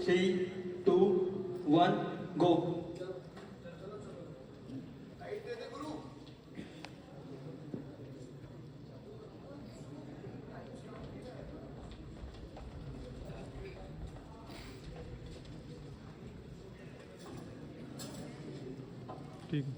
3, 2, 1, go. ठीक है।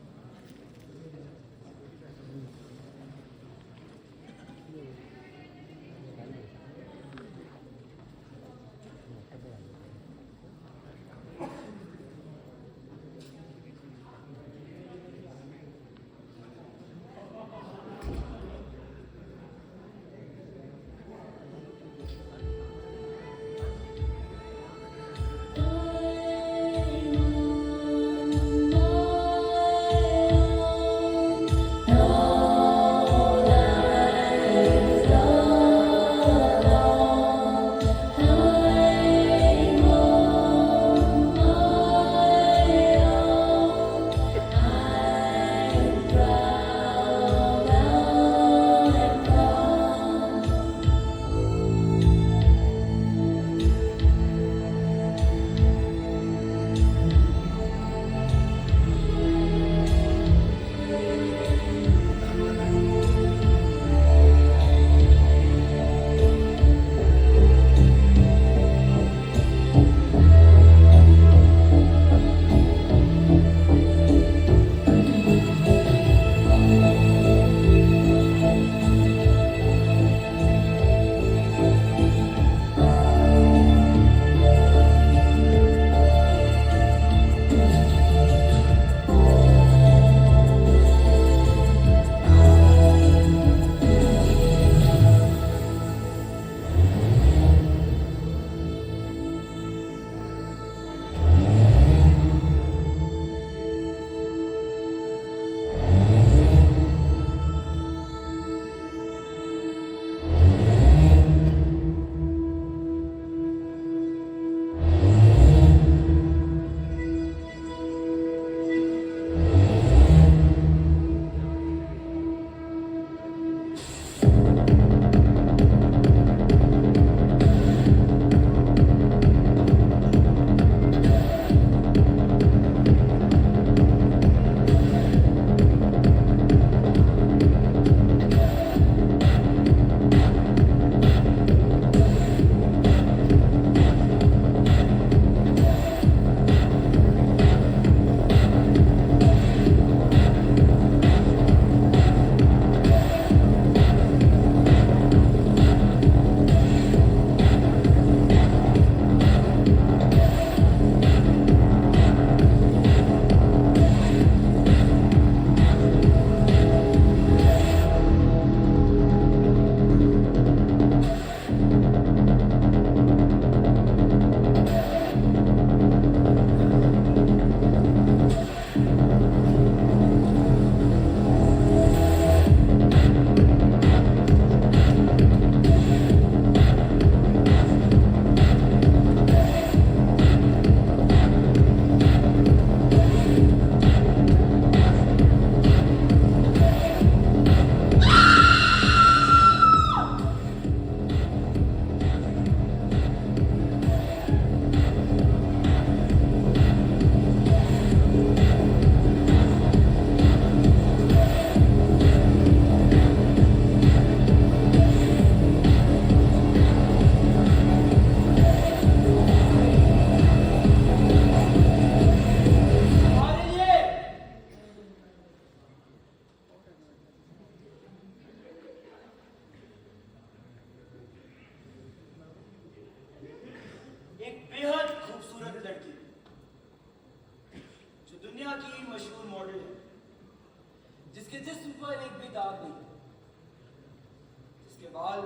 बाल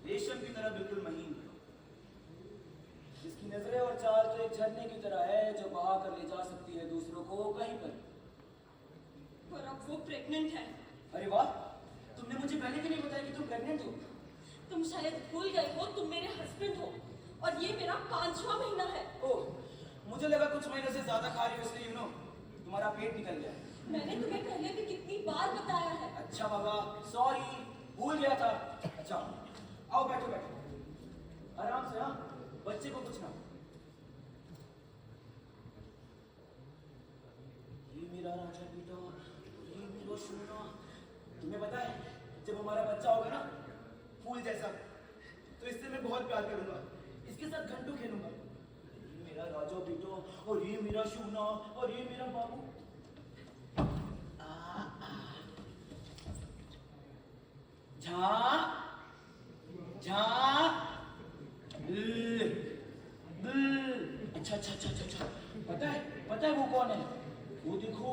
रेशम की तरह बिल्कुल महीन, जिसकी नजरें और चाल तो एक झरने की तरह है जो बहा कर ले जा सकती है दूसरों को कहीं पर। और अब वो प्रेग्नेंट है। अरे वाह, तुमने मुझे पहले क्यों नहीं बताया कि तुम प्रेग्नेंट हो? तुम शायद भूल गए हो, तुम मेरे हस्बैंड हो और ये मेरा 5वां महीना है। ओह, मुझे लगा कुछ महीनों से ज्यादा खा रही हो इसलिए तुम्हारा पेट निकल गया। मैंने तुम्हें पहले भी कितनी बार बताया है। अच्छा बाबा, सॉरी, भूल गया था। अच्छा आओ बैठो बैठो, आराम से। हाँ, बच्चे को कुछ ना। जाओ बेटो, और ये मेरा शूना, और ये मेरा बाबू। झा झा अच्छा अच्छा अच्छा अच्छा अच्छा, पता है वो कौन है? वो देखो,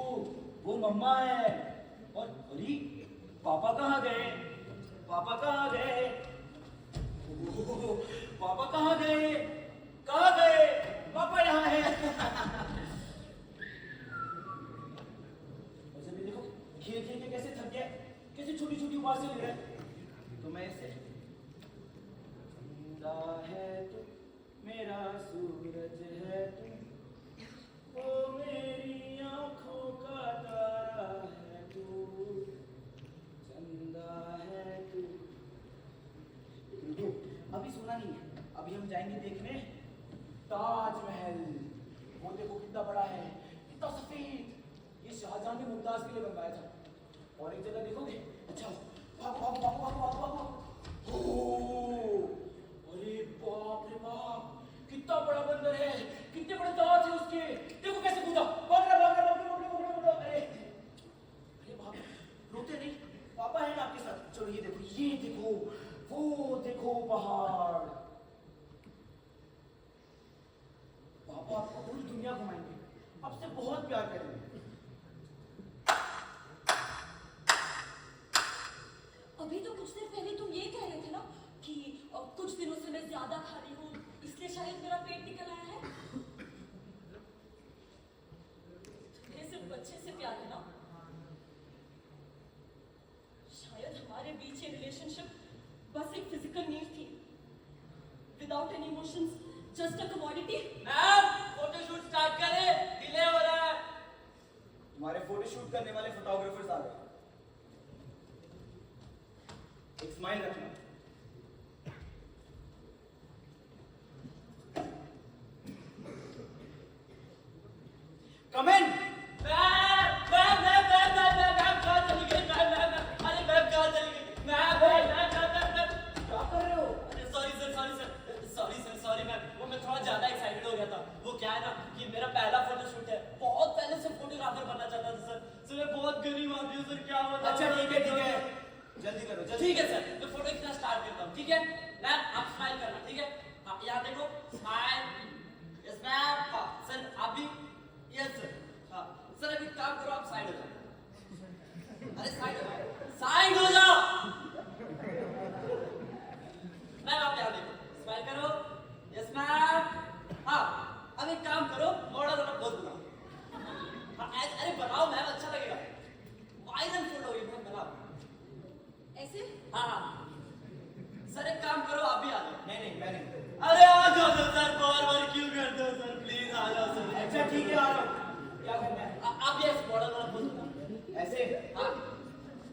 वो मम्मा है। और अरे पापा कहाँ गए? पापा कहाँ गए? ओह, पापा कहाँ गए? कहाँ गए? पापा यहाँ है। वैसे भी देखो, खेल खेल के कैसे थक गया, कैसे छोटी छोटी आवाज से ले रहा है। तो मैं ऐसे जिंदा है तू, मेरा सूरज है तू, ओ मेरी आंखों का तारा है तू, चंदा है तू। अभी सोना नहीं है, अभी हम जाएंगे देखने ताजमहल। वो देखो कितना बड़ा है, कितना सफेद। ये शाहजहां ने मुमताज के लिए बनवाया था। और एक जगह देखोगे, अच्छा भागो भागो भागो भागो भागो भागो। अरे बाप रे बाप, कितना बड़ा बंदर है, कितने बड़े दांत है उसके। देखो कैसे कूदा, भाग रहा भाग रहा भाग रहा भाग रहा भाग रहा। अरे अरे भाग, रोते नहीं, पापा है ना आपके साथ। चलो ये देखो, वो देखो पहाड़। पापा आपको पूरी दुनिया घुमाएंगे, आपसे बहुत प्यार करेंगे। अभी तो कुछ देर पहले तुम ये कह रहे थे ना कि कुछ दिनों से मैं ज्यादा खा रही हूँ, इसलिए शायद मेरा पेट निकल आया है। तुम्हें सिर्फ बच्चे से प्यार है ना? शायद हमारे बीच ये रिलेशनशिप बस एक फिजिकल नीड थी, without any emotions, just a commodity. Ma'am photoshoot start करें, डिले हो रहा है। तुम्हारे फोटो शूट करने वाले फोटोग्राफर्स आ गए। एक स्माइल रखना। कम इन। अच्छा ठीक है, जल्दी करो जल्दी। ठीक है सर, मैं फोटो खींचना स्टार्ट करता हूँ। ठीक है मैम, आप स्माइल करना। ठीक है, हाँ यहाँ देखो, स्माइल, यस मैम। हाँ सर, आप भी, यस सर। हाँ सर, अभी काम करो, आप साइड हो जाओ। अरे साइड हो जाओ, साइड हो जाओ। मैम आप यहाँ देखो, स्माइल करो, यस मैम। हाँ अब एक काम करो, मॉडल वाला पोज बनाओ। हाँ अरे बनाओ मैम, अच्छा लगेगा, वायरल फोटो ये मैम, बनाओ ऐसे? हाँ सर, एक काम करो, आप भी आ जाओ। नहीं मैं नहीं। अरे आ जाओ सर, बार क्यों करते हो सर, प्लीज आ जाओ सर। अच्छा ठीक है, आ रहा हूं। क्या करना है? आप ये मॉडल वाला पोज बनाओ ऐसे? हाँ।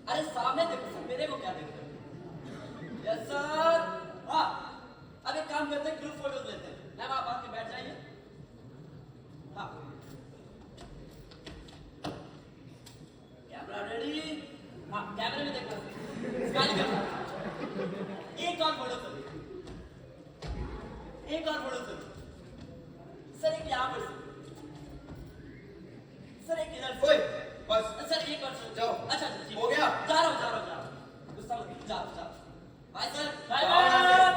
अरे सामने देखो सर, मेरे को क्या देख रहे हो? Yes sir. हाँ अब एक काम करते हैं, ग्रुप फोटोज लेते हैं। मैम आप आके बैठ जाइए। हाँ कैमरा रेडी। हाँ कैमरे में देखना, स्माइल करना। एक और फोटो सर, एक और फोटो सर, एक यहाँ पर सर, एक इधर ओए बस सर, एक और सर। जाओ। अच्छा ठीक हो गया? जा रहा हूँ। गुस्सा मत, जाओ। बाय सर, बाय जाओ यहाँ बाय।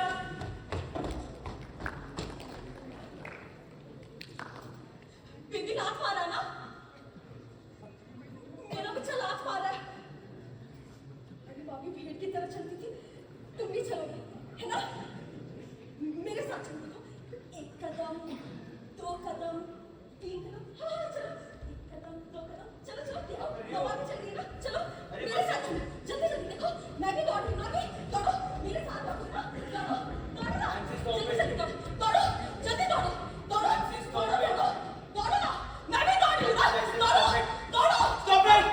बेबी लात मारा ना? मेरा बच्चा लात मारा है। अरे भाभी भेड़ की तरह चलती थी, तुम भी चलोगे, है ना? मेरे साथ चलो, देखो, एक कदम, दो कदम, तीन कदम, हाँ चलो, एक कदम, दो कदम, चलो देखो, मम्मा भी चल रही है ना, चलो मेरे साथ चलो, जल्दी देखो, मैं भी दौड़ रही हूँ, अभी दौड़ो, मेरे साथ दौड़ो ना, दौड़ो ना, जल्दी दौड़ो, जल्दी दौड़ो ना, मैं भी दौड़ रही हूँ ना, दौड़ो। Stop it.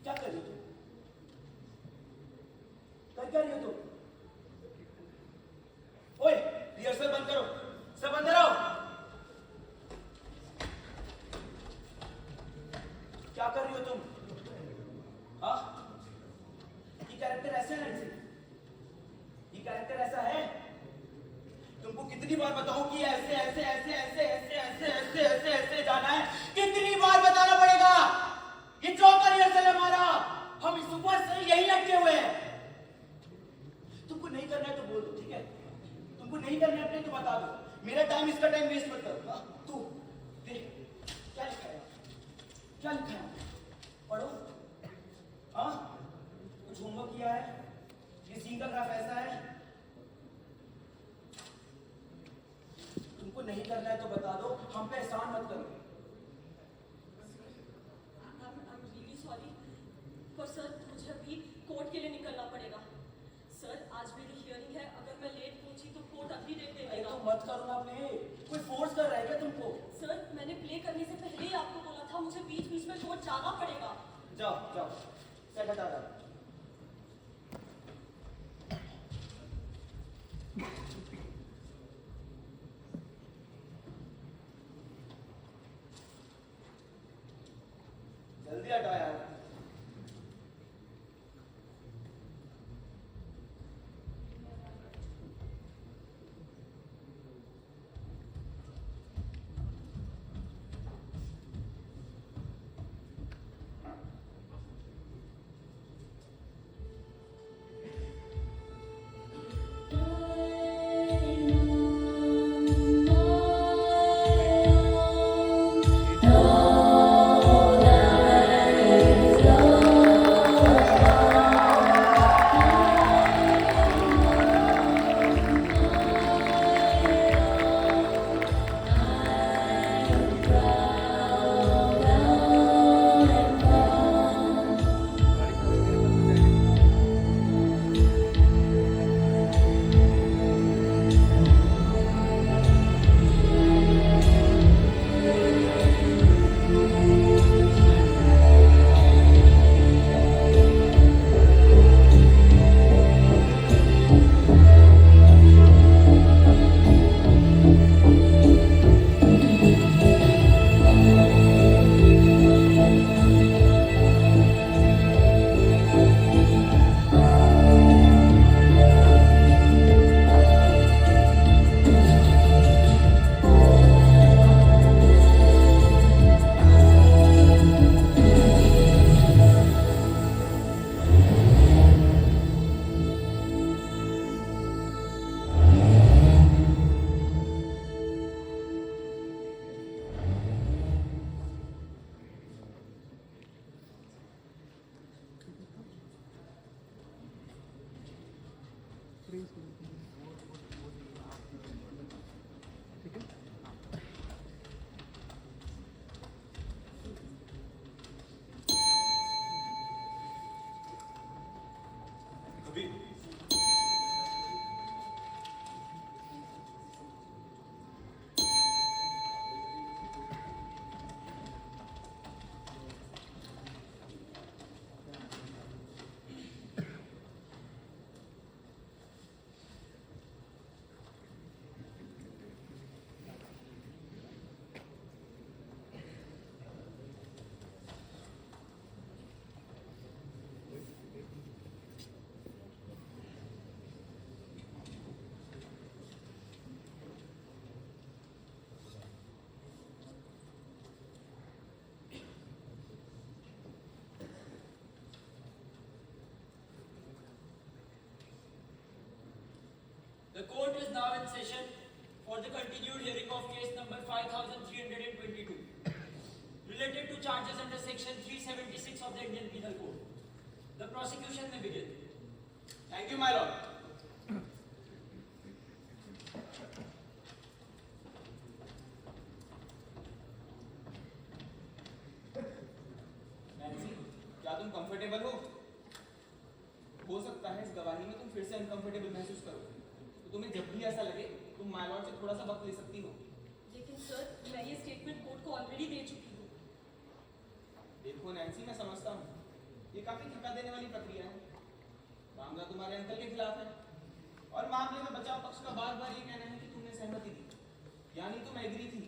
क्या कर रही हो तुम? क्या कर रही हो तुम? ओए रिहर्सल बंद करो, सब अंदर आओ। क्या कर रही हो तुम? हाँ ये कैरेक्टर ऐसे है बताऊं कि ऐसे ऐसे ऐसे ऐसे ऐसे ऐसे ऐसे ऐसे ऐसे जाना है? कितनी बार बताना पड़ेगा? ये चौथा रिहर्सल है हमारा, हम सुबह से यही अटके हुए हैं। तुमको नहीं करना है तो बोल दो, ठीक है? तुमको नहीं करना है तो बता दो, मेरा टाइम इसका टाइम वेस्ट मत करो। तू देख क्या लिखा है, क्या लिखा है, पढ़ो। हाँ, कुछ होमवर्क किया है? ये सीन का ग्राफ ऐसा है। तुमको नहीं करना है तो बता दो, हम पे एहसान मत करो। I'm really sorry, पर सर मुझे अभी कोर्ट के लिए निकलना पड़ेगा। सर आज मेरी हियरिंग है, अगर मैं लेट पहुंची तो कोर्ट अगली डेट दे अरे देगा। तो मत करो ना प्ले, कोई फोर्स कर रहा है क्या तुमको? सर मैंने प्ले करने से पहले ही आपको बोला था, मुझे बीच बीच में कोर्ट जाना पड़ेगा। जाओ जाओ, सेट हटा दो। जल्दी हटाओ यार। The court is now in session for the continued hearing of case number 5322, related to charges under section 376 of the Indian Penal Code. The prosecution may begin. Thank you, my lord. Nancy, क्या तुम comfortable हो? हो सकता है इस गवाही में तुम फिर से अनकंफर्टेबल महसूस करो, तो तुम्हें जब भी ऐसा लगे तुम माय लॉर्ड से थोड़ा सा वक्त ले सकती हो। लेकिन सर मैं ये स्टेटमेंट कोर्ट को ऑलरेडी दे चुकी हूँ। देखो नैन्सी, मैं समझता हूँ ये काफी थका देने वाली प्रक्रिया है। मामला तुम्हारे अंकल के खिलाफ है और मामले में बचाव पक्ष का बार बार ये कहना है कि तुमने सहमति दी, यानी तुम एग्री थी।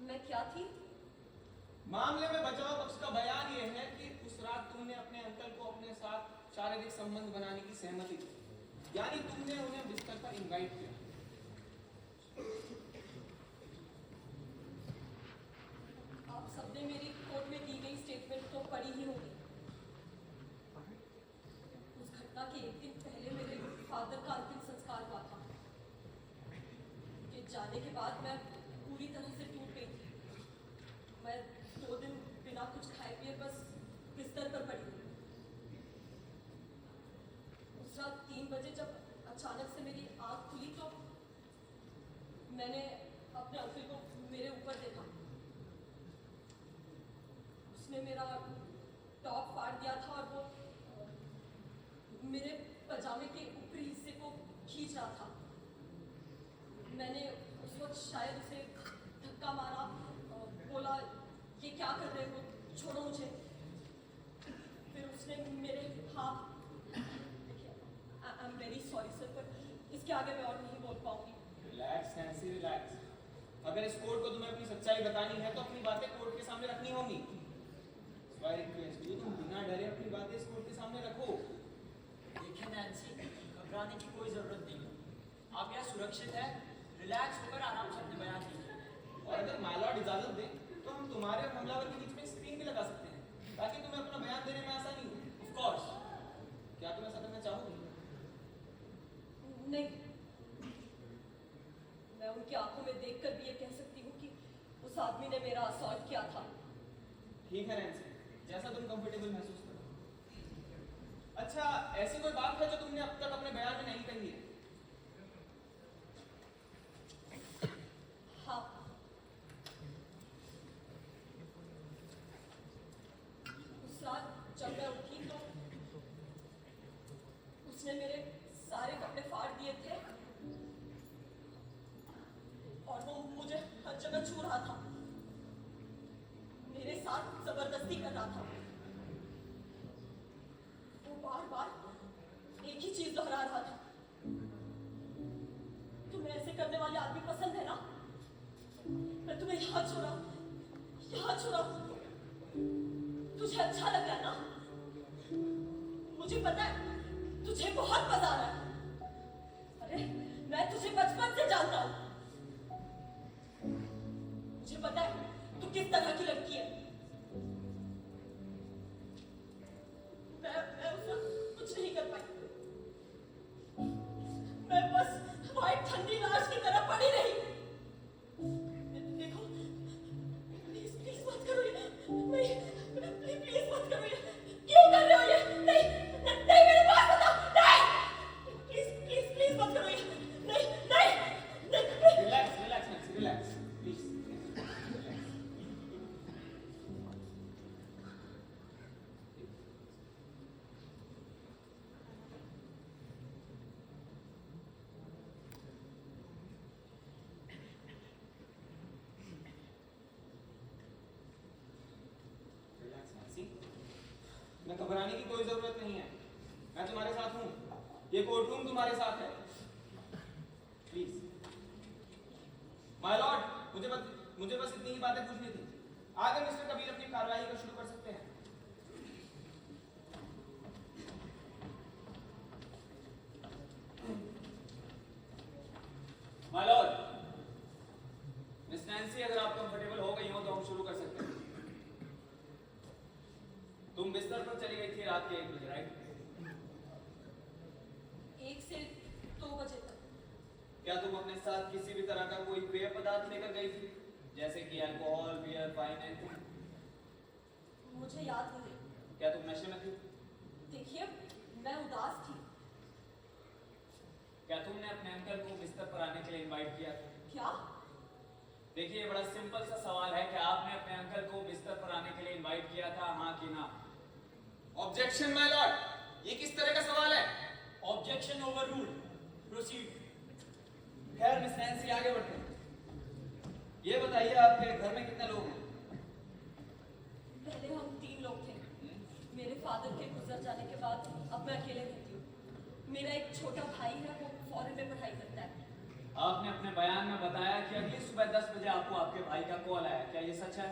मैं क्या थी? मामले में बचाव पक्ष का बयान ये है कि उस रात तुमने अपने अंकल को अपने साथ शारीरिक संबंध बनाने की सहमति दी, यानी तुमने उन्हें बिस्तर पर इनवाइट किया। घटना के एक दिन पहले मेरे फादर का अंतिम संस्कार हुआ था। उनके जाने के बाद मैं पूरी तरह से टूट गई थी। मैं 2 दिन बिना कुछ खाए पिए बस बिस्तर पर पड़ी रही। उस रात 3 बजे जब अचानक से मेरी आंख खुली तो मैंने अपने अंकल को मेरे ऊपर देखा। उसने मेरा टॉप फाड़ दिया था और वो मेरे पजामे के ऊपरी हिस्से को खींच रहा था। मैंने उस वक्त शायद उसे धक्का मारा, बोला ये क्या कर रहे हो, छोड़ो मुझे। फिर उसने मेरे हाथ, I am very sorry sir, पर इसके आगे मैं और नहीं बोल पाऊंगी। Relax Nancy, relax. अगर इस कोर्ट को तुम्हें अपनी सच्चाई बतानी है तो अपनी बातें कोर्ट के सामने रखनी होंगी। So I request you, तुम बिना डरे अपनी बातें इस कोर्ट के सामने रखो। देखिए नैन्सी, घबराने की कोई जरूरत नहीं है। आप यहाँ सुरक्षित है, रिलैक्स होकर आराम से अपने बयान कीजिए। और अगर माय लॉर्ड इजाजत दे तो हम तुम्हारे और हमलावर के बीच में स्क्रीन भी लगा सकते हैं ताकि तुम्हें अपना बयान देने में आसानी हो। Of course. क्या तुम ऐसा करना चाहोगी? नहीं, मैं उनकी आंखों में देखकर भी ये कह सकती हूँ कि उस आदमी ने मेरा असॉल्ट किया था। ठीक है नैंसी, जैसा तुम कंफर्टेबल महसूस करो। अच्छा, ऐसी कोई बात है जो तुमने अब तक अपने बयान में नहीं कही है? हाँ, उस रात जब मैं उठी तो उसने मेरे सारे कपड़े फाड़ दिए थे और वो मुझे हर जगह छू रहा था, मेरे साथ जबरदस्ती कर रहा था। वो बार बार एक ही चीज दोहरा रहा था, तुम्हें ऐसे करने वाले आदमी पसंद है ना? मैं तुम्हें यहाँ छोड़ा, यहाँ छोड़ा, तुझे अच्छा लग रहा है ना? मुझे पता है तुझे बहुत मजा आ रहा है। अरे मैं तुझे बचपन से जानता हूँ, मुझे पता है तू किस तरह की लड़की है। मैं उस वक्त कुछ नहीं कर पाई, मैं बस व्हाइट ठंडी लाश की तरह पड़ी रही। देखो प्लीज प्लीज मत करो ये, नहीं प्लीज मत करो ये, क्यों कर रहे हो ये? नहीं नहीं मेरे पास बताओ, नहीं प्लीज प्लीज प्लीज मत करो ये, नहीं नहीं नहीं। Relax relax Nancy, relax please. Relax Nancy, मैं घबराने की कोई जरूरत नहीं है। मैं तुम्हारे साथ हूँ, ये कोर्ट रूम तुम्हारे साथ है। प्लीज माय लॉर्ड, मुझे बस इतनी ही बातें पूछनी थी। आगे मिस्टर कबीर अपनी कार्रवाई को शुरू कर सकते हैं। माय लॉर्ड, मिस नैंसी, अगर आप कंफर्टेबल हो गई हो तो हम शुरू कर सकते हैं। तुम बिस्तर पर चली गई थी रात के 1 बजे, राइट? 1 से 2 बजे तक। क्या तुम अपने साथ किसी भी तरह का कोई पेय पदार्थ लेकर गई थी, जैसे कि अल्कोहल, बियर, वाइन, एनीथिंग? मुझे याद नहीं। क्या तुम नशे में थी? देखिए मैं उदास थी। क्या तुमने अपने अंकल को बिस्तर पर आने के लिए इनवाइट किया था? क्या? देखिए, बड़ा सिंपल सा सवाल है कि आपने अपने अंकल को बिस्तर पर आने के लिए इनवाइट किया था, हाँ कि ना? ऑब्जेक्शन माय लॉर्ड, ये किस तरह का सवाल है? Objection overruled, proceed. खैर मिस नैंसी, आगे बढ़ते हैं। ये बताइए आपके घर में कितने लोग हैं? पहले हम 3 लोग थे। मेरे फादर के गुजर जाने के बाद अब मैं अकेले रहती हूँ। मेरा एक छोटा भाई है, वो फॉरेन में पढ़ाई करता है। आपने अपने बयान में बताया कि अगली सुबह 10 बजे आपको आपके भाई का कॉल आया, क्या ये सच है?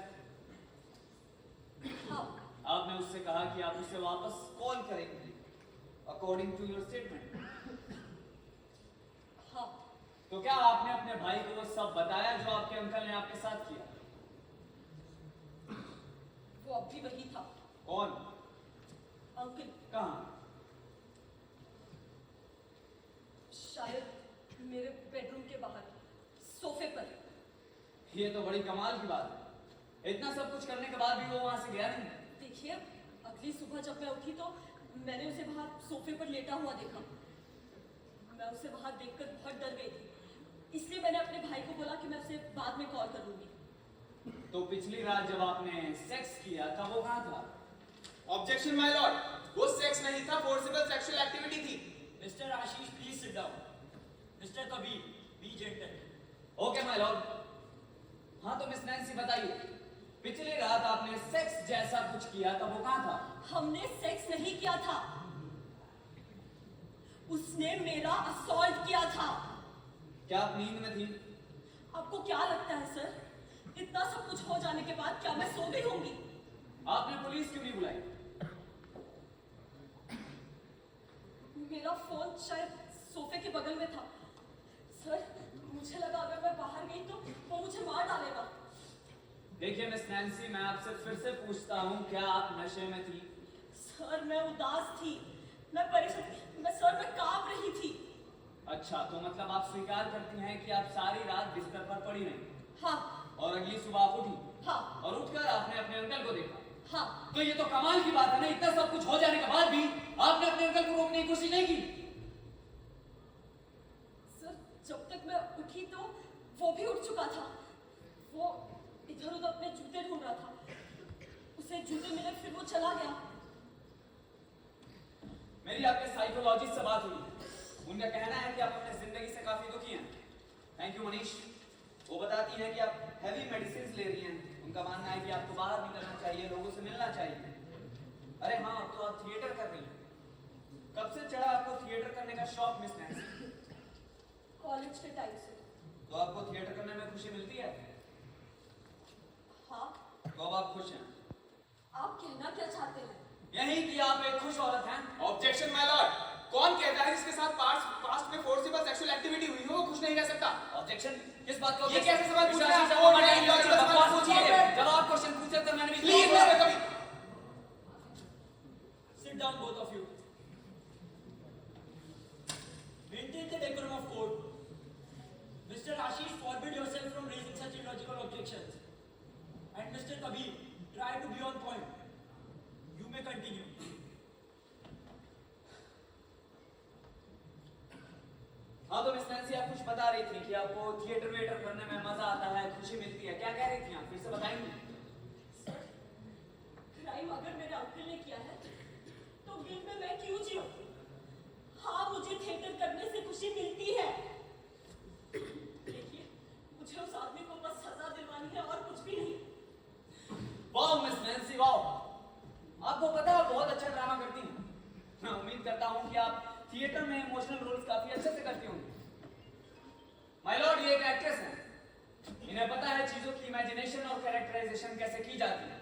हाँ। आपने उससे कहा कि आप उसे वापस कॉल करेंगे, अकॉर्डिंग टू योर स्टेटमेंट। हाँ। तो क्या आपने अपने भाई को वो सब बताया जो आपके अंकल ने आपके साथ किया? वो अब भी वही था। कौन? अंकल। कहाँ? मेरे बेडरूम के बाहर सोफे पर। ये तो बड़ी कमाल की बात है, इतना सब कुछ करने के बाद भी वो वहां से गया नहीं। देखिए, अगली सुबह जब मैं उठी तो मैंने उसे बाहर सोफे पर लेटा हुआ देखा। मैं उसे बाहर देखकर बहुत डर गई थी, इसलिए मैंने अपने भाई को बोला कि मैं उसे बाद में कॉल कर लूंगी। तो पिछली रात जब आपने सेक्स किया तब वो कहाँ था? ऑब्जेक्शन माय लॉर्ड, वो सेक्स नहीं था, फोर्सिबल सेक्सुअल एक्टिविटी थी। Mister Ashish please sit down. Mister Kabir B gentle. Okay my Lord. हाँ तो मिस नैंसी बताइए, पिछली रात आपने सेक्स जैसा कुछ किया तब वो कहाँ था? हमने सेक्स नहीं किया था, उसने मेरा असॉल्ट किया था। क्या आप नींद में थी? आपको क्या लगता है सर, इतना सब कुछ हो जाने के बाद क्या मैं सो गई होंगी? आपने पुलिस क्यों नहीं बुलाई? मेरा फोन शायद सोफे के बगल में था सर। मुझे लगा अगर मैं बाहर गई तो वो मुझे मार डालेगा। देखिए मिस नैंसी, मैं आपसे फिर से पूछता हूँ, क्या आप नशे में थी? सर मैं उदास थी, मैं परेशान थी, मैं कांप रही थी। अच्छा, तो मतलब आप स्वीकार करती हैं कि आप सारी रात बिस्तर पर पड़ी रही? हाँ। और अगली सुबह आप उठी? हाँ। और उठकर आपने अपने अंकल को देखा? हाँ। तो ये तो कमाल की बात है ना, इतना सब कुछ हो जाने के बाद भी आपने अपने अंकल को रोकने की कोशिश नहीं की? सर जब तक मैं उठी तो वो भी उठ चुका था। वो इधर उधर अपने जूते ढूंढ रहा था, उसे जूते मिले, फिर वो चला गया। मेरी आपके साइकोलॉजिस्ट से बात हुई, उनका कहना है कि आप अपने जिंदगी से काफी दुखी हैं। Thank you Manish. वो बताती हैं कि आप हैवी मेडिसिन ले रही हैं। उनका मानना है कि आपको बाहर निकलना चाहिए, लोगों से मिलना चाहिए। अरे हाँ, तो आप थिएटर कर रही हैं। कब से चढ़ा आपको थिएटर करने का शौक मिस नैंसी? कॉलेज के टाइम से। तो आपको थिएटर करने में खुशी मिलती है? हाँ। तो अब आप खुश हैं? आप कहना क्या चाहते हैं? यही कि आप एक खुश औरत हैं। ऑब्जेक्शन माय लॉर्ड, कौन कहता है जिसके साथ पास्ट में फोर्सिबल सेक्सुअल एक्टिविटी हुई हो वो खुश नहीं रह सकता? ऑब्जेक्शन किस बात का? ये कैसे सवाल पूछ रहे हैं? आप? वो नहीं लॉजिकल सवाल पूछिए। जब आप क्वेश्चन पूछे तो मैंने भी please mister Kabir. Sit down, both of you. Maintain the decorum of court. Mr. Ashish, forbid yourself from raising such illogical objections. And Mr. Kabir, try to be on point. You may continue. हाँ तो miss Nancy, आप कुछ बता रही थी कि आपको theatre waiter करने में मजा आता है, खुशी मिलती है। क्या कह रही थी आप, फिर से बताएंगी? सर, क्राइम अगर मेरे अंकल ने किया है तो गिल्ट में मैं क्यों जीऊं? हाँ, मुझे थिएटर करने से खुशी मिलती है। देखिए, मुझे उस आदमी को बस सजा दिलवानी है और कुछ भी नहीं। वाह मिस नैंसी, वाह! आपको पता है आप बहुत अच्छा ड्रामा करती हैं। मैं उम्मीद करता हूँ कि आप थिएटर में इमोशनल रोल्स काफी अच्छे से करती होंगी। माय लॉर्ड, ये एक एक्ट्रेस है, इन्हें पता है चीजों की इमेजिनेशन और कैरेक्टराइजेशन कैसे की जाती है,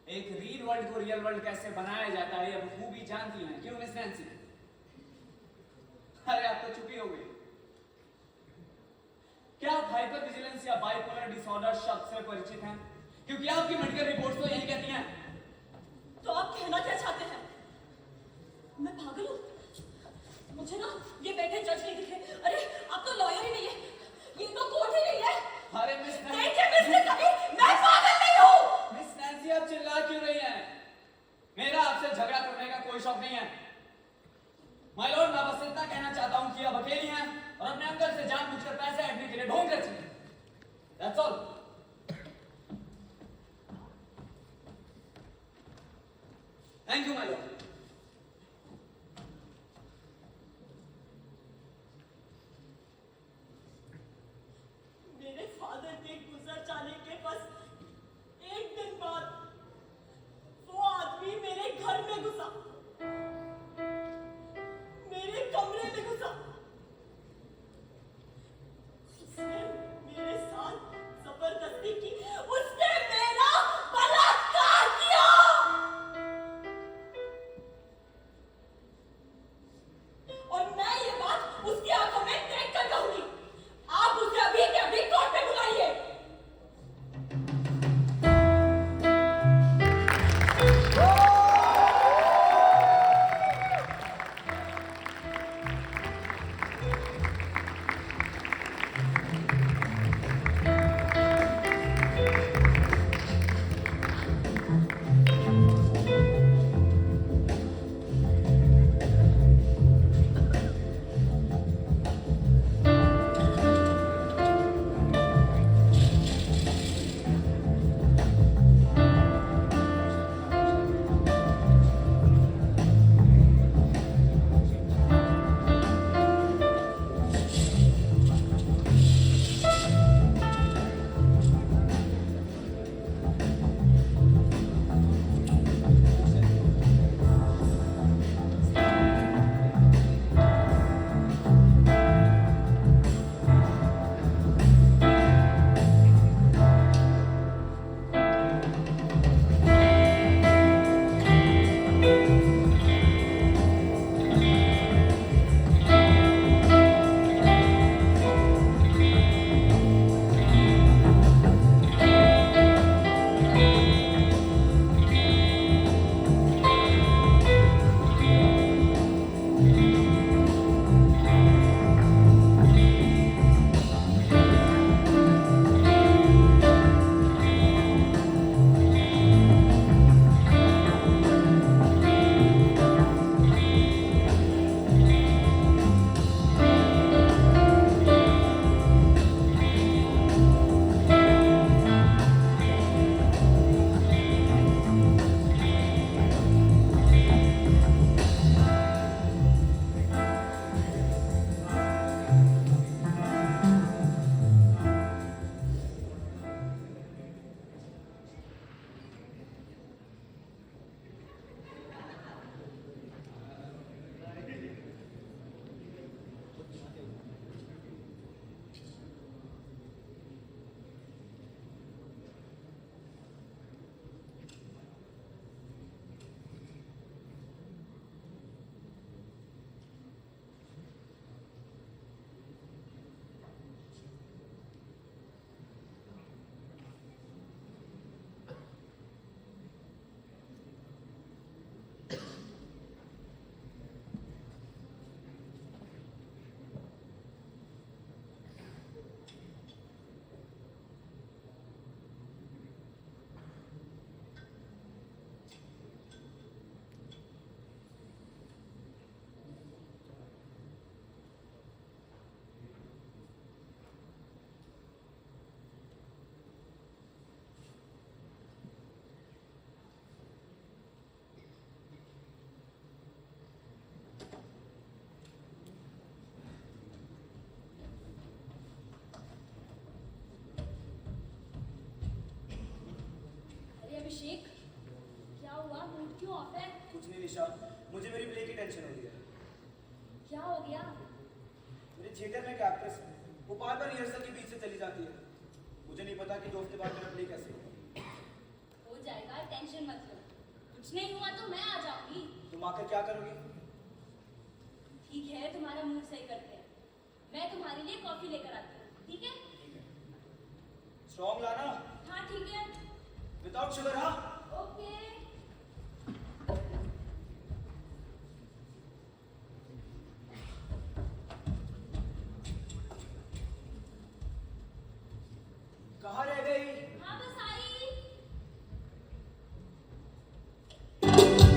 एक रियल वर्ल्ड को रियल वर्ल्ड कैसे बनाया जाता है, ये बखूबी जानती हैं। क्यों मिस नैंसी? अरे आप तो चुपी हो गई। क्या आप हाइपर विजिलेंस या बाइपोलर डिसऑर्डर शब्द से परिचित हैं? क्योंकि आपकी मेडिकल रिपोर्ट्स तो यही कहती हैं। तो आप कहना क्या चाहते हैं? मैं पागल हूँ? मुझे ना ये बैठे जज नहीं दिखे। अरे आप तो लॉयर ही नहीं है, ये तो कोर्ट ही नहीं है। अरे मिस देखिए मिस्टर कबीर, मैं पागल नहीं हूँ। मिस नैंसी, आप चिल्ला क्यों रही हैं? मेरा आपसे झगड़ा करने का कोई शौक नहीं है। माय लॉर्ड, मैं बस इतना कहना चाहता हूँ कि आप अकेली हैं और अपने अंकल से जानबूझकर पैसे ऐंठने के लिए ढोंग रही हैं। That's all. Thank you, my lord. मेरे फादर के गुजर जाने के बस एक दिन बाद वो आदमी मेरे घर में घुसा, मेरे कमरे में घुसा। उसने मेरे साथ जबरदस्ती की, उसने मेरा बलात्कार किया। क्यों ऑफ है? कुछ नहीं निशा, मुझे मेरी प्ले की टेंशन हो रही है। क्या हो गया? मेरे थिएटर में एक एक्ट्रेस है, वो बार बार रिहर्सल के बीच से चली जाती है। मुझे नहीं पता कि 2 हफ्ते बाद मेरा प्ले कैसे होगा। हो जाएगा, टेंशन मत लो। कुछ नहीं हुआ तो मैं आ जाऊंगी। तुम आकर क्या करोगी? ठीक है, तुम्हारा मूड सही करते हैं। मैं तुम्हारे लिए कॉफी लेकर आती हूँ, ठीक है? ठीक है। स्ट्रॉन्ग लाना, हाँ ठीक है। Without sugar. हाँ, ओके। कहाँ रह गई? हाँ बस आई।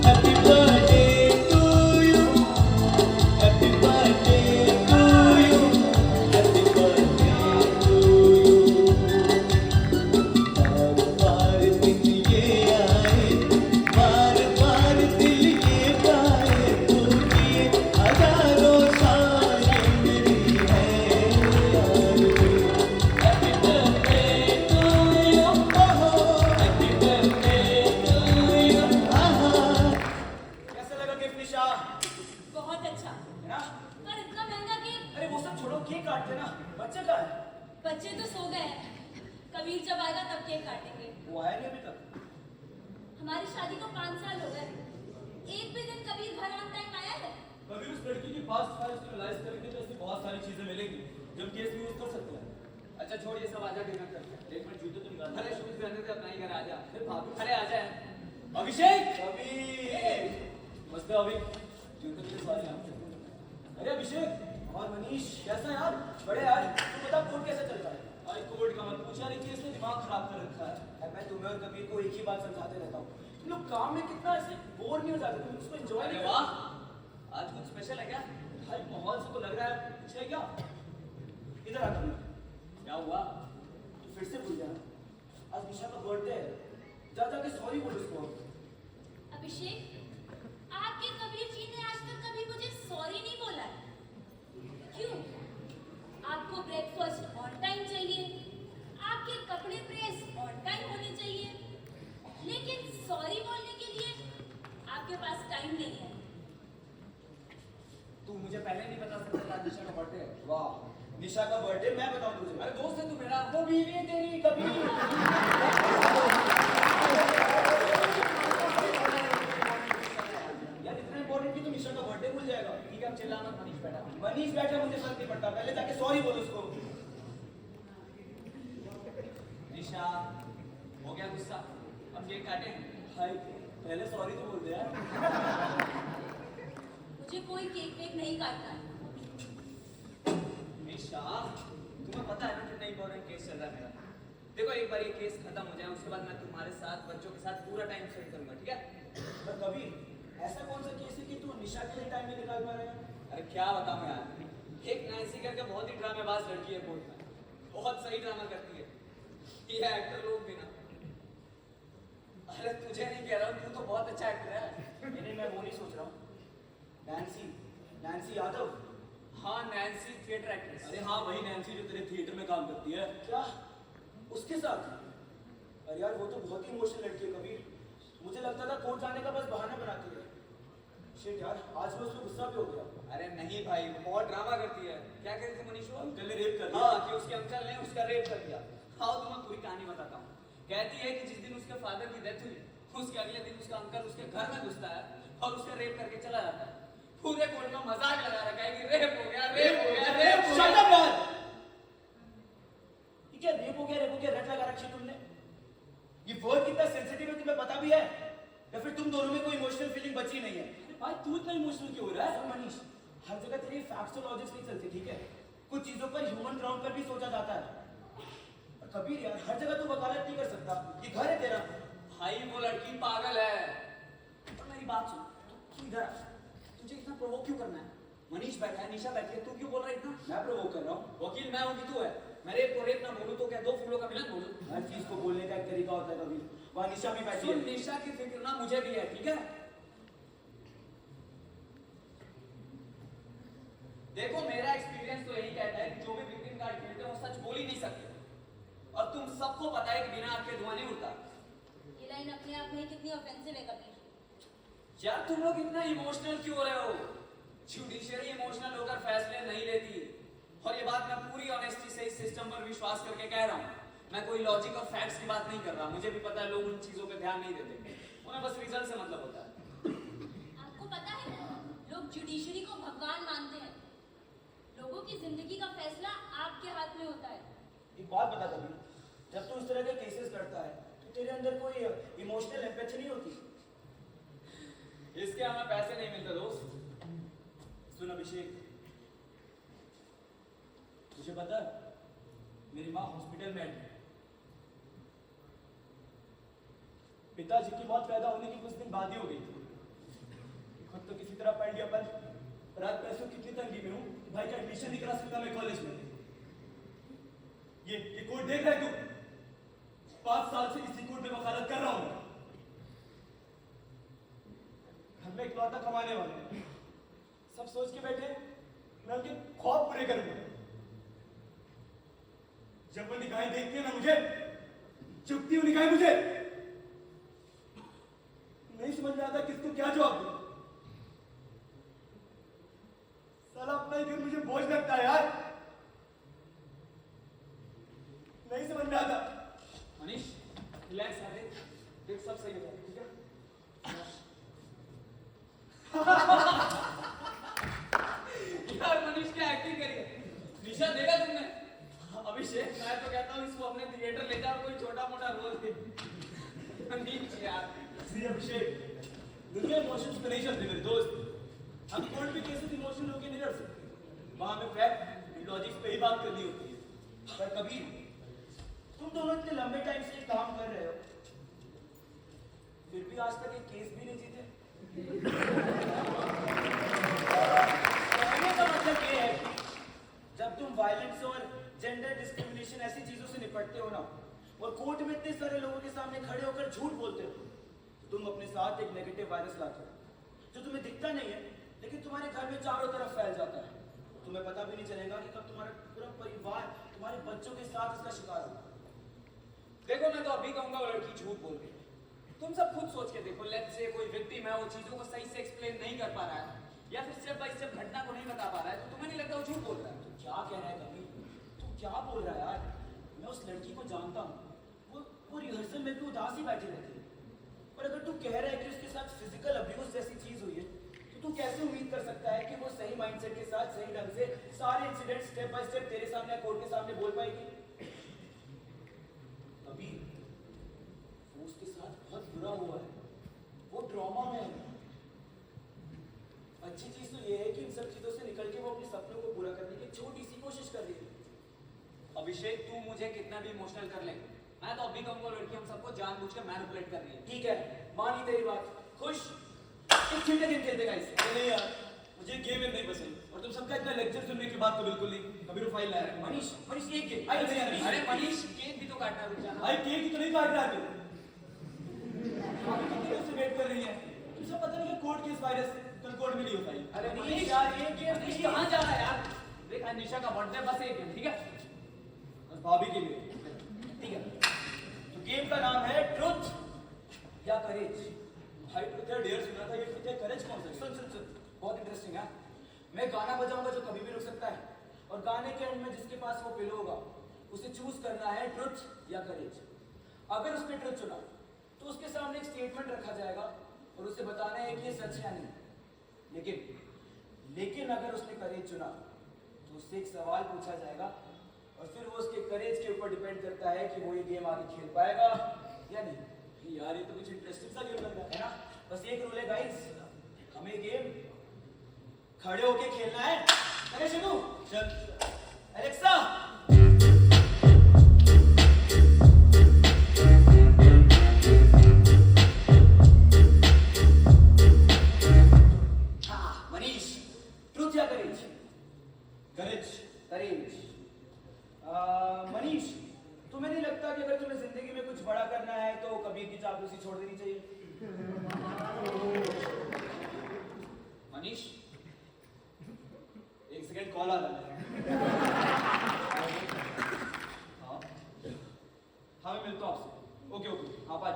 Happy birthday to you. Happy birthday to you. Happy birthday to you. बार बार दिन ये आए, बार बार दिल ये गाए, पूरी हजारों साल मेरी है यार। Happy birthday to you. Happy birthday to you. कैसा लगा गिफ्ट निशा? बहुत अच्छा। है ना? पर इतना महंगा केक? अरे वो सब छोड़ो, केक काटते ना। बच्चे कहाँ है? बच्चे तो सो गए हैं। कबीर जब आएगा तब केक काटेंगे। वो आया नहीं अभी तक। हमारी शादी को 5 साल हो गए। एक भी दिन कबीर घर ऑन टाइम आया है? कभी उस लड़की की पास्ट फाइल्स एनालाइज करेंगे तो इसमें बहुत सारी चीजें मिलेंगी जो हम केस में यूज कर सकते हैं। अच्छा छोड़ ये सब, आजा डिनर करते हैं। एक मिनट जूते तो निकाल। अरे शूज पहनने से अपना ही घर आजा। फिर भाभी। अरे आजा। अभिषेक, अभी नमस्ते अभी। जूते के लिए सॉरी आप। अरे अभिषेक और मनीष कैसा यार? बड़े यार, तू बता कोर्ट कैसे चल रहा है? भाई कोर्ट का मत पूछ यार, ये केस ने दिमाग खराब कर रखा है। यार, मैं तुम्हें और कबीर को एक ही बात समझाते रहता हूँ। तुम लोग काम में कितना ऐसे बोर नहीं हो जाते, तुम उसको एंजॉय अरे नहीं वाह, आज कुछ स्पेशल है क्या? भाई माहौल से तो लग रहा है कुछ है क्या? करते। इधर आ कबीर, क्या हुआ? तू फिर से भूल जाना, आज निशा का बर्थडे है। जा जाके सॉरी बोल उसको। अभिषेक, आपके कबीर जी ने आज तक कभी मुझे सॉरी नहीं बोला है। क्यों? आपको ब्रेकफास्ट ऑन टाइम चाहिए, आपके कपड़े प्रेस ऑन टाइम होने चाहिए, लेकिन सॉरी बोलने के लिए आपके पास टाइम नहीं है। तू मुझे पहले नहीं बता सकता था निशा का बर्थडे है। वाह, निशा का बर्थडे मैं बताऊँ तुझे। अरे दोस्त है तू मेरा। वो बीवी है तेरी कबीर। यार इतना इंपॉर्टेंट कि तू निशा का बर्थडे भूल जाएगा। ठीक है, अब चिल्ला मत, मनीष बैठा। मनीष बैठा, मुझे फर्क नहीं पड़ता, पहले जाके सॉरी बोल उसको। निशा, हो गया गुस्सा? अब केक काटें? भाई पहले सॉरी तो बोल दे यार। मुझे कोई केक वेक नहीं काटना है। निशा, तुम्हें पता है ना कितना इंपॉर्टेंट केस चल रहा है मेरा। देखो एक बार ये केस खत्म हो जाए, उसके बाद मैं तुम्हारे साथ, बच्चों के साथ पूरा टाइम स्पेंड करूंगा, ठीक है? पर कबीर, ऐसा कौन सा केस है कि तू निशा के लिए टाइम नहीं निकाल पा रहा है? अरे क्या बताऊं यार, एक नैन्सी करके बहुत ही ड्रामेबाज लड़की है कोर्ट में, बहुत सही ड्रामा करती है। ये एक्टर लोग भी ना, अरे तुझे नहीं कह रहा हूँ, तू तो बहुत अच्छा एक्टर है। नहीं, मैं वो नहीं सोच रहा हूँ। नैन्सी यादव। हाँ, नैन्सी थिएटर एक्ट्रेस। अरे हाँ, वही नैन्सी जो तेरे थिएटर में काम करती है। क्या उसके साथ? अरे यार वो तो बहुत ही इमोशनल लड़की है कबीर। मुझे लगता था कोर्ट जाने का बस बहाना बनाती है। शिट यार, आज मैं उसको गुस्सा भी हो गया। अरे नहीं भाई, वो बहुत ड्रामा करती है। क्या कहती थी मनीष वो? अंकल ने रेप कर दिया। हाँ, कि उसके अंकल ने उसका रेप कर दिया। हाँ, तो मैं पूरी कहानी बताता हूँ। कहती है कि जिस दिन उसके फादर की डेथ हुई, उसके अगले दिन उसका अंकल उसके घर में घुसता है और उसका रेप करके चला जाता है। पूरे कोर्ट में मजाक लगा रखा है कि रेप हो गया, रेप हो गया, रेप हो Shut गया। up यार! ये क्या रेप हो गया रट लगा रखी है तुमने? ये वर्ड कितना सेंसिटिव है तुम्हें पता भी है? या फिर तुम दोनों में कोई इमोशनल फीलिंग बची नहीं है? अरे भाई तू इतना इमोशनल क्यों हो रहा है? मनीष, हर जगह तेरी फैक्ट्स और लॉजिक्स नहीं चलते, ठीक है? कुछ चीजों पर ह्यूमन ग्राउंड पर भी सोचा जाता है। और कबीर यार, हर जगह तू वकालत नहीं कर सकता। ये घर है तेरा। भाई वो लड़की पागल है। और मेरी बात सुन, तू इधर आ। तुझे इतना प्रोवोक क्यों करना है? मनीष बैठा है, निशा बैठी है, तू क्यों बोल रहा है इतना? मैं प्रोवोक कर रहा हूँ। वकील मैं हूँ कि तू है? मैं रेप को रेप ना बोलूं तो क्या दो फूलों का मिलन बोलूं? हर चीज को बोलने का एक तरीका होता है कबीर। वहाँ निशा भी बैठी सुन, है। निशा की फिक्र ना मुझे भी है, ठीक है? देखो मेरा एक्सपीरियंस तो यही कहता है कि जो भी विक्टिम कार्ड खेलते हैं वो सच बोल ही नहीं सकते। और तुम सबको पता है कि बिना आग के धुआं नहीं उड़ता। ये लाइन अपने आप में कितनी ऑफेंसिव है कबीर। यार तुम लोग इतना इमोशनल क्यों हो रहे हो? जुडिशरी इमोशनल होकर फैसले नहीं लेती। और ये बात मैं पूरी ऑनेस्टी से इस सिस्टम पर विश्वास करके कह रहा हूँ। मैं कोई लॉजिक और फैक्ट्स की बात नहीं कर रहा। मुझे भी पता है लोग उन चीजों पे ध्यान नहीं देते, उन्हें बस रिजल्ट से मतलब होता है। आपको पता है लोग जुडिशरी को भगवान मानते हैं। लोगों की जिंदगी का फैसला आपके हाथ में होता है। एक बात बता कभी, जब तू इस तरह के केसेस करता है तो तेरे अंदर कोई इमोशनल एम्पैथी नहीं होती? इसके हमें पैसे नहीं मिलते दोस्त। सुन अभिषेक, तुझे पता है मेरी माँ हॉस्पिटल में एडमिट। पिताजी की मौत पैदा होने के कुछ दिन बाद ही हो गई थी। खुद तो किसी तरह पढ़ लिया पर आज पैसों की कितनी तंगी में हूँ, भाई का एडमिशन नहीं करा सकता मैं कॉलेज में। ये कोर्ट देख रहा है तू? 5 साल से इसी कोर्ट में वकालत कर रहा हूँ। घर में इकलौता कमाने वाले हैं। सब सोच के बैठे मैं उनके ख्वाब पूरे करूंगा। जब वो निगाहें देखती है ना मुझे, चुपती हुई निगाहें मुझे, नहीं समझ में आता किसको क्या जवाब दूं। साला अपना ही घर मुझे बोझ लगता है यार, नहीं समझ में आता। मनीष रिलैक्स आ दे, देख सब सही हो जाएगा, ठीक है? यार मनीष क्या एक्टिंग करी है। निशा देखा तुमने? अभिषेक मैं तो कहता हूँ इसको अपने थिएटर ले जाओ, कोई छोटा मोटा रोल दे। मनीष यार श्री अभिषेक, दुनिया इमोशंस पे नहीं चलती मेरे दोस्त। हम कोर्ट में केसेस इमोशनल होके नहीं लड़ सकते। वहां में फैक्ट लॉजिक्स पे ही बात करनी होती है। पर कभी तुम दोनों इतने लंबे टाइम से काम कर रहे हो, फिर भी आज तक एक केस भी नहीं जीते। कहने का मतलब ये है कि जब तुम वायलेंस और जेंडर डिस्क्रिमिनेशन ऐसी चीजों से निपटते हो ना, और कोर्ट में इतने सारे लोगों के सामने खड़े होकर झूठ बोलते हो, तो तुम अपने साथ एक नेगेटिव वायरस लाते हो जो तुम्हें दिखता नहीं है लेकिन तुम्हारे घर में चारों तरफ फैल जाता है। तुम्हें पता भी नहीं चलेगा कि कब तुम्हारा पूरा परिवार तुम्हारे बच्चों के साथ इसका शिकार होगा। देखो मैं तो अभी कहूंगा वो लड़की झूठ बोल रही है। तुम सब खुद सोच के देखो, लेट्स से कोई विक्टिम है, वो चीजों को सही से एक्सप्लेन नहीं कर पा रहा है या फिर स्टेप बाय स्टेप घटना को नहीं बता पा रहा है, तो तुम्हें नहीं लगता वो झूठ बोल रहा है? तू क्या कह रहा है कभी? तू क्या बोल रहा है यार? मैं उस लड़की को जानता हूँ, वो रिहर्सल में भी उदास ही बैठी रहती है। पर अगर तू कह रहा है कि उसके साथ फिजिकल अब्यूज जैसी चीज हुई है, तो तू कैसे उम्मीद कर सकता है कि वो सही माइंडसेट के साथ सही ढंग से सारे इंसिडेंट स्टेप बाय स्टेप तेरे सामने कोर्ट के सामने बोल पाएगी? अभी वो उसके साथ बहुत बुरा हुआ है, वो ट्रॉमा में है। अच्छी चीज तो ये है कि इन सब चीजों से निकल के वो अपने सपनों को पूरा करने की छोटी सी कोशिश कर रही है। अभिषेक तू मुझे कितना भी इमोशनल कर ले, मैं तो अभी कहूंगा लड़की हम सबको जानबूझ के मैनिपुलेट कर रही है। ठीक है, मानी तेरी बात। खुश? एक छिंटे गेम खेलते गाइस। नहीं यार, मुझे गेम नहीं पसंद, और तुम सबका इतना लेक्चर सुनने के बाद तो बिल्कुल नहीं। कभी तो फाइल लाया मनीष एक गेम। आई नहीं यार, अरे मनीष केक भी तो काटना, रुक जाना। भाई केक ही तो नहीं काट रहा है तू। कितनी देर से वेट कर रही है? तुझे पता नहीं है कोर्ट केस वायरस कल कोर्ट में नहीं हो पाई। अरे मनीष यार, ये गेम मनीष कहाँ जा रहा है यार? देख आज निशा का बर्थडे, बस एक दिन, ठीक है? बस भाभी के लिए। ठीक है, तो गेम का नाम है ट्रुथ या करेज। भाई ट्रुथ या डेयर सुना था, ये ट्रुथ या करेज कौन सा? सुन, बहुत इंटरेस्टिंग है। मैं गाना बजाऊंगा जो कभी भी रुक सकता है, और गाने के एंड में जिसके पास वो पिलो होगा उसे चूज करना है ट्रुथ या करेज। अगर उसने ट्रुथ चुना तो उसके सामने एक स्टेटमेंट रखा जाएगा और उसे बताना है कि ये सच है या नहीं। लेकिन अगर उसने करेज चुना तो उससे एक सवाल पूछा जाएगा, और फिर वो उसके करेज के ऊपर डिपेंड करता है कि वो ये गेम आगे खेल पाएगा या नहीं। यार ये तो कुछ इंटरेस्टिंग सा गेम लग रहा है ना? बस एक रूल है गाइस, हमें गेम खड़े होके खेलना है। अरे शिनू, चल एलेक्सा, हाँ मनीष, ट्रुथ या करेज? करेज। करेज। मनीष, तुम्हें नहीं लगता कि अगर तुम्हें जिंदगी में कुछ बड़ा करना है तो कबीर की चापलूसी छोड़ देनी चाहिए? मनीष एक सेकंड कॉल आ रहा है। हाँ हाँ मैं मिलता हूँ आपसे। ओके, हाँ बाय।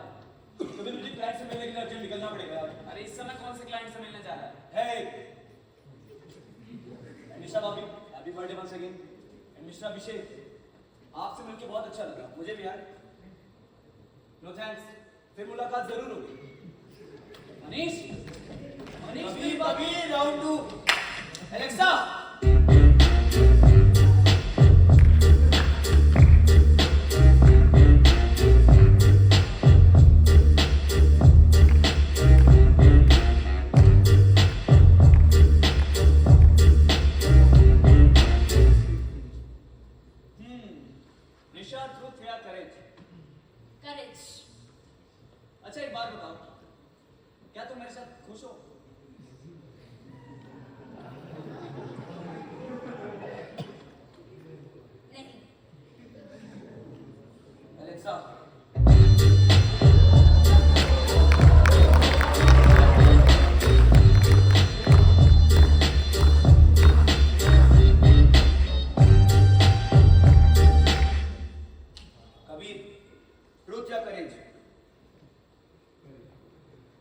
कभी मुझे क्लाइंट से मिलने के लिए अर्जेंट निकलना पड़ेगा यार। अरे इस समय कौन से निशा भाभी, happy birthday once again. And mister Abhishek, आपसे मिलकर बहुत अच्छा लगा, मुझे भी यार। नो थैंक्स, फिर मुलाकात जरूर होगी। मनीष, कबीर कबीर राउंड 2। एलेक्सा, निशा, ट्रुथ या करेज? करेज। अच्छा एक बात बताओ, क्या तुम मेरे साथ खुश हो? नहीं। एलेक्सा, कबीर, ट्रुथ या करेज?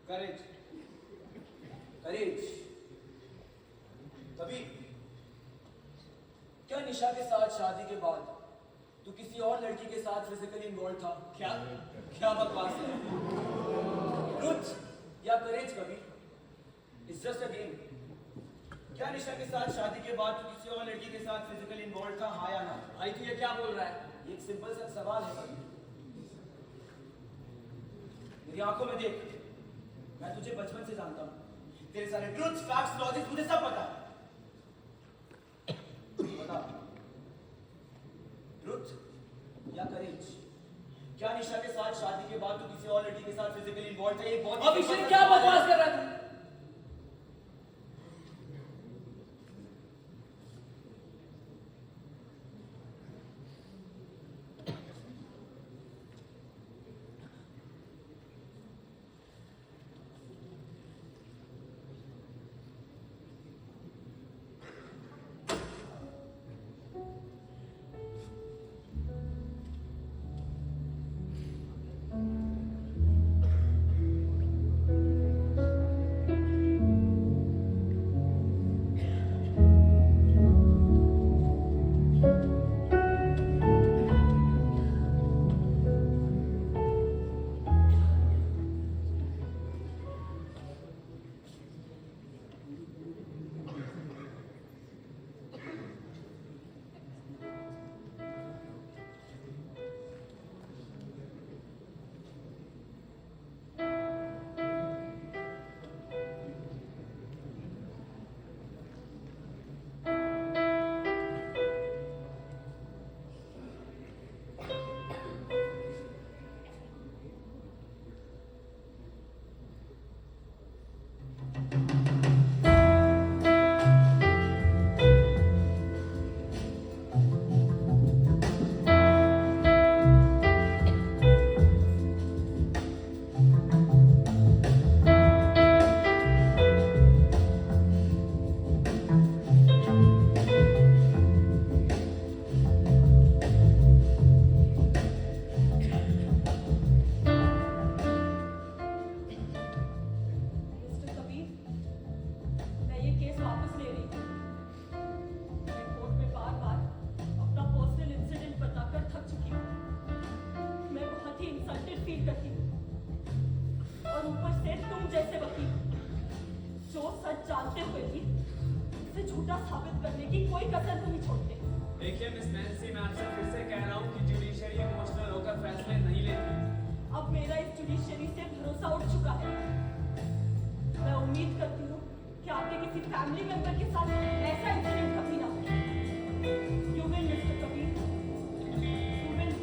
करेज, करेज। कबीर, क्या निशा के साथ शादी के बाद तू किसी और लड़की के साथ फिजिकली इन्वॉल्व था? क्या क्या बकवास है? ट्रुथ या courage Kabir? It's just a game. क्या निशा के साथ शादी के बाद तू किसी और लड़की के साथ फिजिकली इन्वॉल्व था, हाँ या ना? भाई तू ये क्या बोल रहा है? ये एक सिंपल सा सवाल है कबीर। मेरी आंखों में देख, मैं तुझे बचपन से जानता हूं। तेरे सारे ट्रुथ्स, फैक्ट्स, लॉजिक मुझे सब पता है। बता, ट्रुथ या करेज? क्या निशा के साथ शादी के बाद तू किसी और लड़की के साथ फिजिकली इन्वॉल्व था? ये बहुत अभिषेक क्या बकवास कर रहा है तू? देखिए मिस नैंसी, मैं आपसे फिर से कह रहा हूँ कि जुडिशरी इमोशनल होकर फैसले नहीं लेती। अब मेरा इस जुडिशरी से भरोसा उठ चुका है। मैं उम्मीद करती हूँ कि आपके किसी फैमिली मेंबर के साथ ऐसा इंसिडेंट कभी ना हो। You will mister Kabir, you will.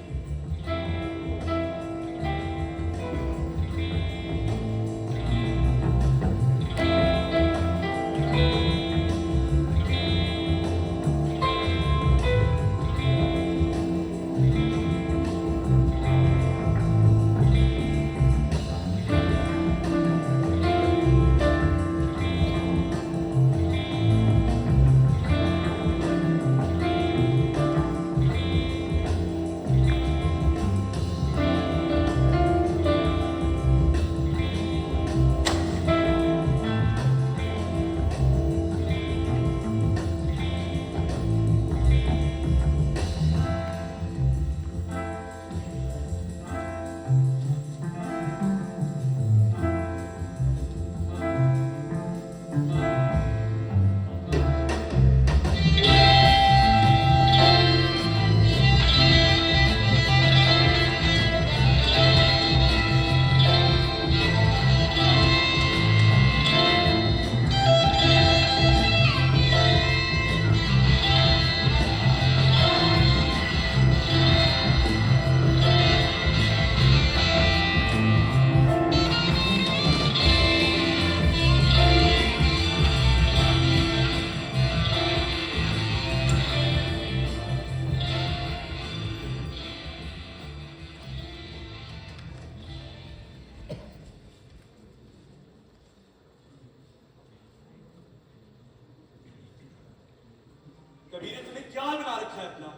Kabir ने तुम्हें क्या बना रखा है अपना?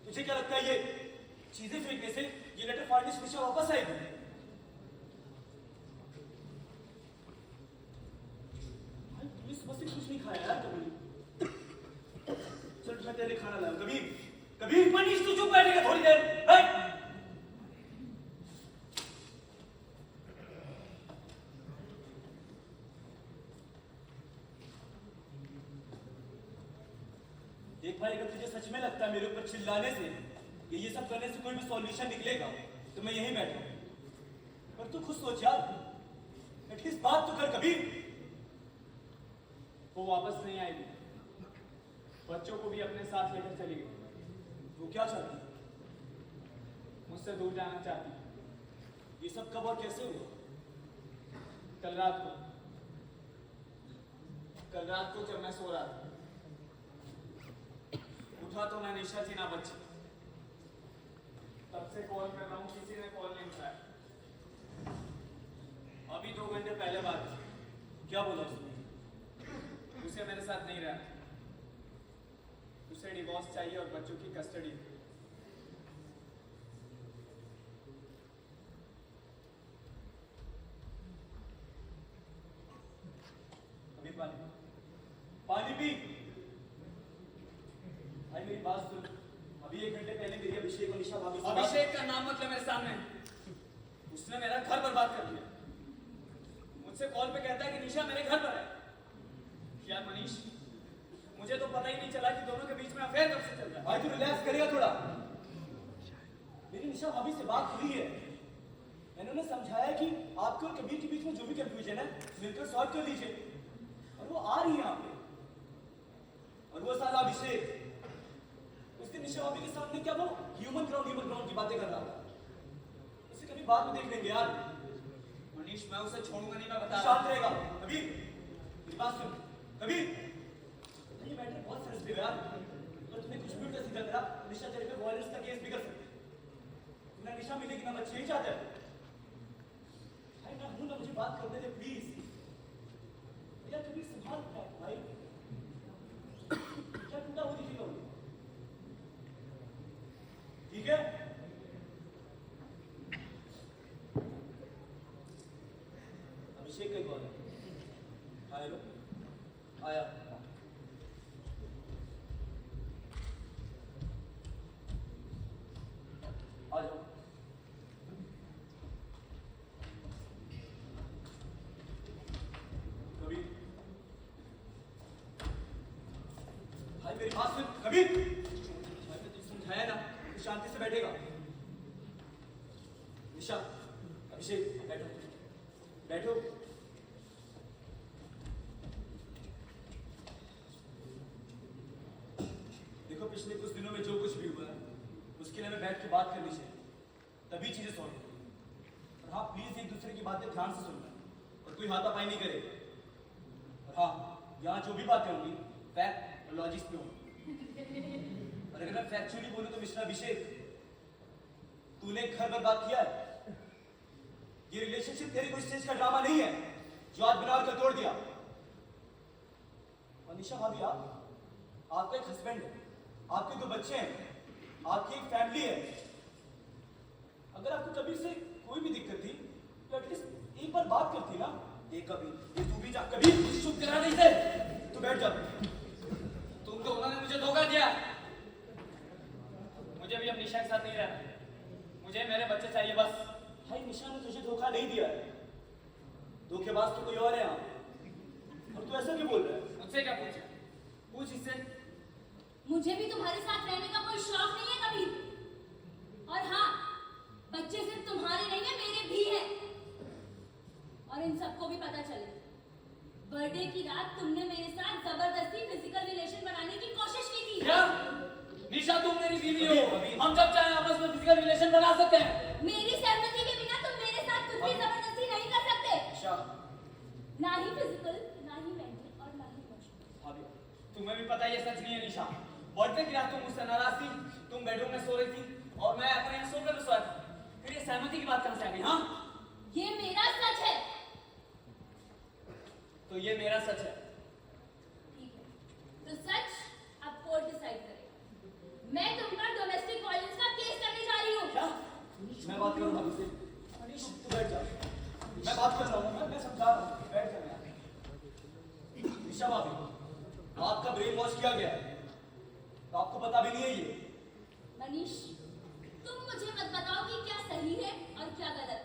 तुझे क्या लगता है ये चीजें फेंकने से ये लेटर फाड़ने से निशा वापस आएगी? भाई तुमने सुबह से कुछ नहीं खाया यार कबीर। चल मैं तेरे लिए खाना लाऊं। कबीर, कबीर मनीष तू चुप बैठेगा थोड़ी देर? बैठ। देख भाई, अगर तुझे सच में लगता है मेरे ऊपर चिल्लाने से ये सब करने से कोई भी सॉल्यूशन निकलेगा तो मैं यहीं बैठा हूं। पर तू खुद सोच यार, एटलीस्ट बात तो कर कबीर। वो वापस नहीं आएगी, बच्चों को भी अपने साथ लेकर चली गई। वो क्या चाहती है? मुझसे दूर जाना चाहती है। ये सब कब और कैसे हुआ? कल रात को जब मैं सो रहा था, उठा तो मैं निशा थी ना बच्ची। तब से कॉल कर रहा हूँ, किसी ने कॉल नहीं उठाया। अभी 2 घंटे पहले बात की। क्या बोला उसने? उसे मेरे साथ नहीं रहना, उसे डिवोर्स चाहिए और बच्चों की कस्टडी। अभी पानी पानी पी। भाई मेरी बात सुन, अभी 1 घंटे पहले मेरी अभिषेक और निशा भाभी से बात- अभिषेक का नाम मतलब मेरे सामने, उसने मेरा घर बर्बाद कर दिया। मुझसे कॉल पे कहता है कि निशा मेरे घर पर है। यार मनीष, मुझे तो पता ही नहीं चला कि दोनों के बीच में अफेयर कब से चल रहा है। भाई तू रिलैक्स करेगा थोड़ा? मेरी निशा भाभी से बात हुई है, मैंने उन्हें समझाया कि आपके और कबीर के बीच में जो भी कंफ्यूजन है मिलकर सॉल्व कर लीजिए। और वो आ रही है यहाँ पे। और वो साला अभिषेक उसके निशा भाभी के सामने क्या वो ह्यूमन ग्राउंड की बातें कर रहा था। उसे कभी बाद में देख लेंगे यार। मनीष, मैं उसे छोड़ूंगा नहीं, मैं बता रहा शांत हूं। रहेगा कबीर, मेरी बात सुन कबीर। ये मैटर बहुत सेंसिटिव है यार, अगर तुम्हें कुछ भी उल्टा सीधा करा निशा तेरे पे वायलेंस का केस भी कर सकती है। ना निशा मिलेगी ना बच्चे ही चाहते हैं। भाई मैं हूं ना, मुझे बात करने दे प्लीज। यार कबीर संभाल भाई, क्या टूटा वो दिखेगा मुझे, ठीक है? अभिषेक का कॉल है। हेलो, आया। आ जाओ। कबीर, भाई मेरी बात सुन कबीर। भाई मैं तुझे समझाया ना, तू शांति से बैठेगा। निशा, अभिषेक बैठो बैठो। देखो पिछले कुछ दिनों में जो कुछ भी हुआ है उसके लिए हमें बैठ के बात करनी चाहिए, तभी चीजें सॉल्व होंगी। और हाँ प्लीज एक दूसरे की बातें ध्यान से सुनना और कोई हाथापाई नहीं करेगा। और हाँ, यहाँ जो भी बातें होंगी फैक्ट और लॉजिक्स पे होंगी। और अगर मैं फैक्चुअली बोलूं तो मिस्टर अभिषेक, तूने घर बर्बाद किया है। ये रिलेशनशिप तेरी कोई स्टेज का ड्रामा नहीं है जो आज बना कर तोड़ दिया। और निशा भाभी, आपका एक हस्बैंड है, आपके 2 बच्चे हैं, आपकी एक फैमिली है। अगर आपको कबीर से कोई भी दिक्कत थी तो एटलीस्ट एक बार बात करती ना। ये कबीर, ये तू भी जा। कबीर मुझे चुप करा नहीं दे, तू बैठ जा। तुम तो उन्होंने मुझे धोखा दिया। मुझे भी अब निशा के साथ नहीं रहना, मुझे मेरे बच्चे चाहिए बस। भाई निशा ने तुझे धोखा नहीं दिया है, धोखेबाज तो कोई और है यहाँ पे। और तू ऐसा क्यों बोल रहा है? मुझसे क्या पूछे? पूछ इससे। मुझे भी तुम्हारे साथ रहने का कोई शौक नहीं है कबीर। और हाँ, बच्चे सिर्फ तुम्हारे नहीं है, मेरे भी हैं। और इन सबको भी पता चले, बर्थडे की रात तुमने मेरे साथ जबरदस्ती फिजिकल रिलेशन बनाने की कोशिश की थी। क्या? निशा तुम मेरी बीवी हो, हम जब चाहे आपस में फिजिकल रिलेशन बना सकते हैं। मेरी सहमति के बिना तुम मेरे साथ कुछ भी जबरदस्ती नहीं कर सकते। निशा ना ही फिजिकल, ना ही मेंटल और ना ही इमोशनल। भाभी, तुम्हें भी पता ये सच नहीं है निशा। बर्थडे की रात तुम मुझसे नाराज थी, तुम बेडरूम में सो रही थी और मैं अपने यहाँ सोफे पे सोया था। फिर ये सहमति की बात कहाँ से आ गई? हाँ, ये मेरा सच है। तो ये मेरा सच है। ठीक है, आपका ब्रेन वॉश किया गया है, तो आपको पता भी नहीं है ये। मनीष, तुम मुझे मत बताओ कि क्या सही है और क्या गलत।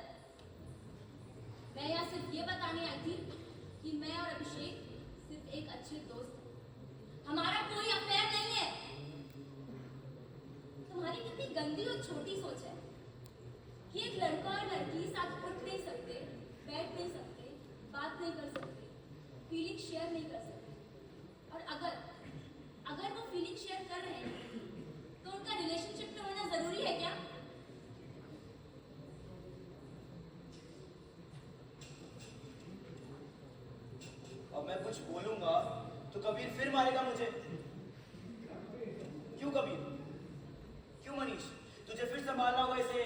मैं यहाँ सिर्फ ये बताने आई थी कि मैं और अभिषेक सिर्फ एक अच्छे दोस्त हैं। हमारा कोई अफेयर नहीं है। तुम्हारी कितनी गंदी और छोटी सोच है कि एक लड़का और लड़की साथ उठ नहीं सकते, बैठ नहीं सकते, बात नहीं कर सकते, फीलिंग शेयर नहीं कर सकते। और अगर वो फीलिंग शेयर कर रहे हैं तो उनका रिलेशनशिप में होना जरूरी है क्या? अब मैं कुछ बोलूंगा तो कबीर फिर मारेगा मुझे। क्यों कबीर? क्यों मनीष? तुझे फिर संभालना होगा इसे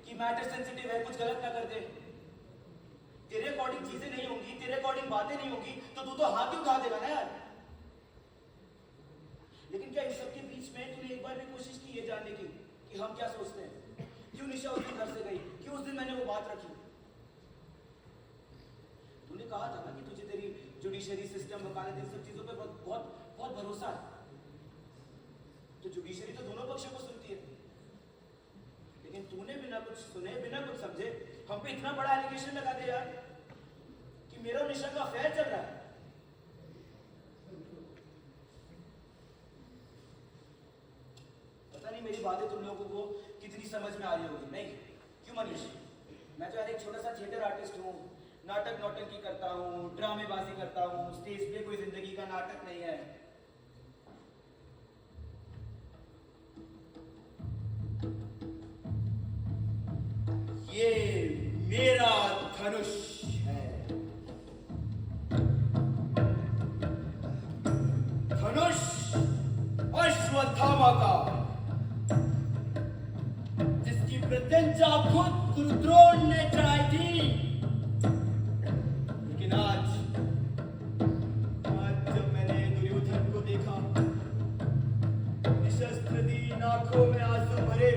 कि मैटर सेंसिटिव है, कुछ गलत ना कर दे। तेरे अकॉर्डिंग चीजें नहीं होंगी, तेरे अकॉर्डिंग बातें नहीं होंगी तो तू तो हाथ ही उठा देगा ना यार। लेकिन क्या इन सबके बीच में तूने एक बार भी कोशिश की ये जानने की कि हम क्या सोचते हैं? क्यों निशा उस दिन घर से गई? क्यों उस दिन मैंने वो बात रखी? तूने कहा था ना कि तुझे तेरी जुडिशरी सिस्टम, वकालत, इन सब चीजों पे बहुत बहुत भरोसा है। तो जुडिशरी तो दोनों पक्षों को सुनती है, लेकिन तूने बिना कुछ सुने, बिना कुछ समझे हम पे इतना बड़ा एलिगेशन लगा दे यार कि मेरा और निशा का अफेयर चल रहा है। पता नहीं मेरी बातें तुम लोगों को कितनी समझ में आ रही होगी। नहीं क्यों मनीष? मैं तो यार एक छोटा सा थिएटर आर्टिस्ट हूँ, नाटक नौटंकी करता हूँ, ड्रामेबाजी करता हूँ, स्टेज पे कोई जिंदगी का नाटक नहीं है। ये मेरा धनुष है, धनुष अश्वत्थामा का, जिसकी प्रत्यंचा खुद रुद्रोण ने चढ़ाई थी। लेकिन आज जब मैंने दुर्योधन को देखा, निशस्त्र दीन आंखों में आंसू भरे,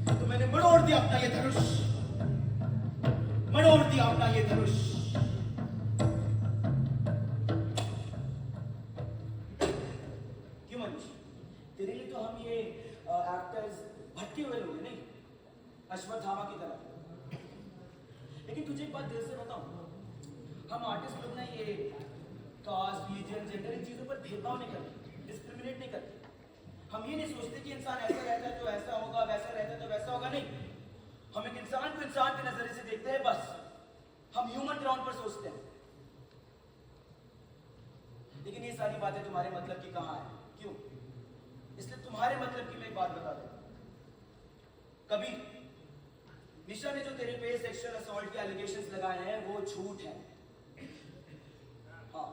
तो मैंने मरोड़ दिया अपना ये धनुष, मरोड़ दिया अपना ये धनुष। क्यों मनीष? तेरे लिए तो हम ये एक्टर्स भटके हुए लोग हैं, नहीं अश्वत्थामा की तरह। लेकिन तुझे एक बात दिल से बताऊं, हम आर्टिस्ट लोग ना ये कास्ट, रिलीजन, जेंडर, इन चीजों पर भेदभाव नहीं करते, डिस्क्रिमिनेट नहीं करते। हम ये नहीं सोचते कि इंसान ऐसा रहता है तो ऐसा होगा, वैसा रहता है तो वैसा होगा। नहीं, हम एक इंसान को इंसान के नजरिए से देखते हैं, बस हम ह्यूमन ग्राउंड पर सोचते हैं। लेकिन ये सारी बातें तुम्हारे मतलब की कहां है? क्यों? इसलिए तुम्हारे मतलब की मैं एक बात बता दूं। कभी निशा ने जो तेरे पे सेक्सुअल असॉल्ट के एलिगेशंस लगाए हैं वो झूठ है। हाँ,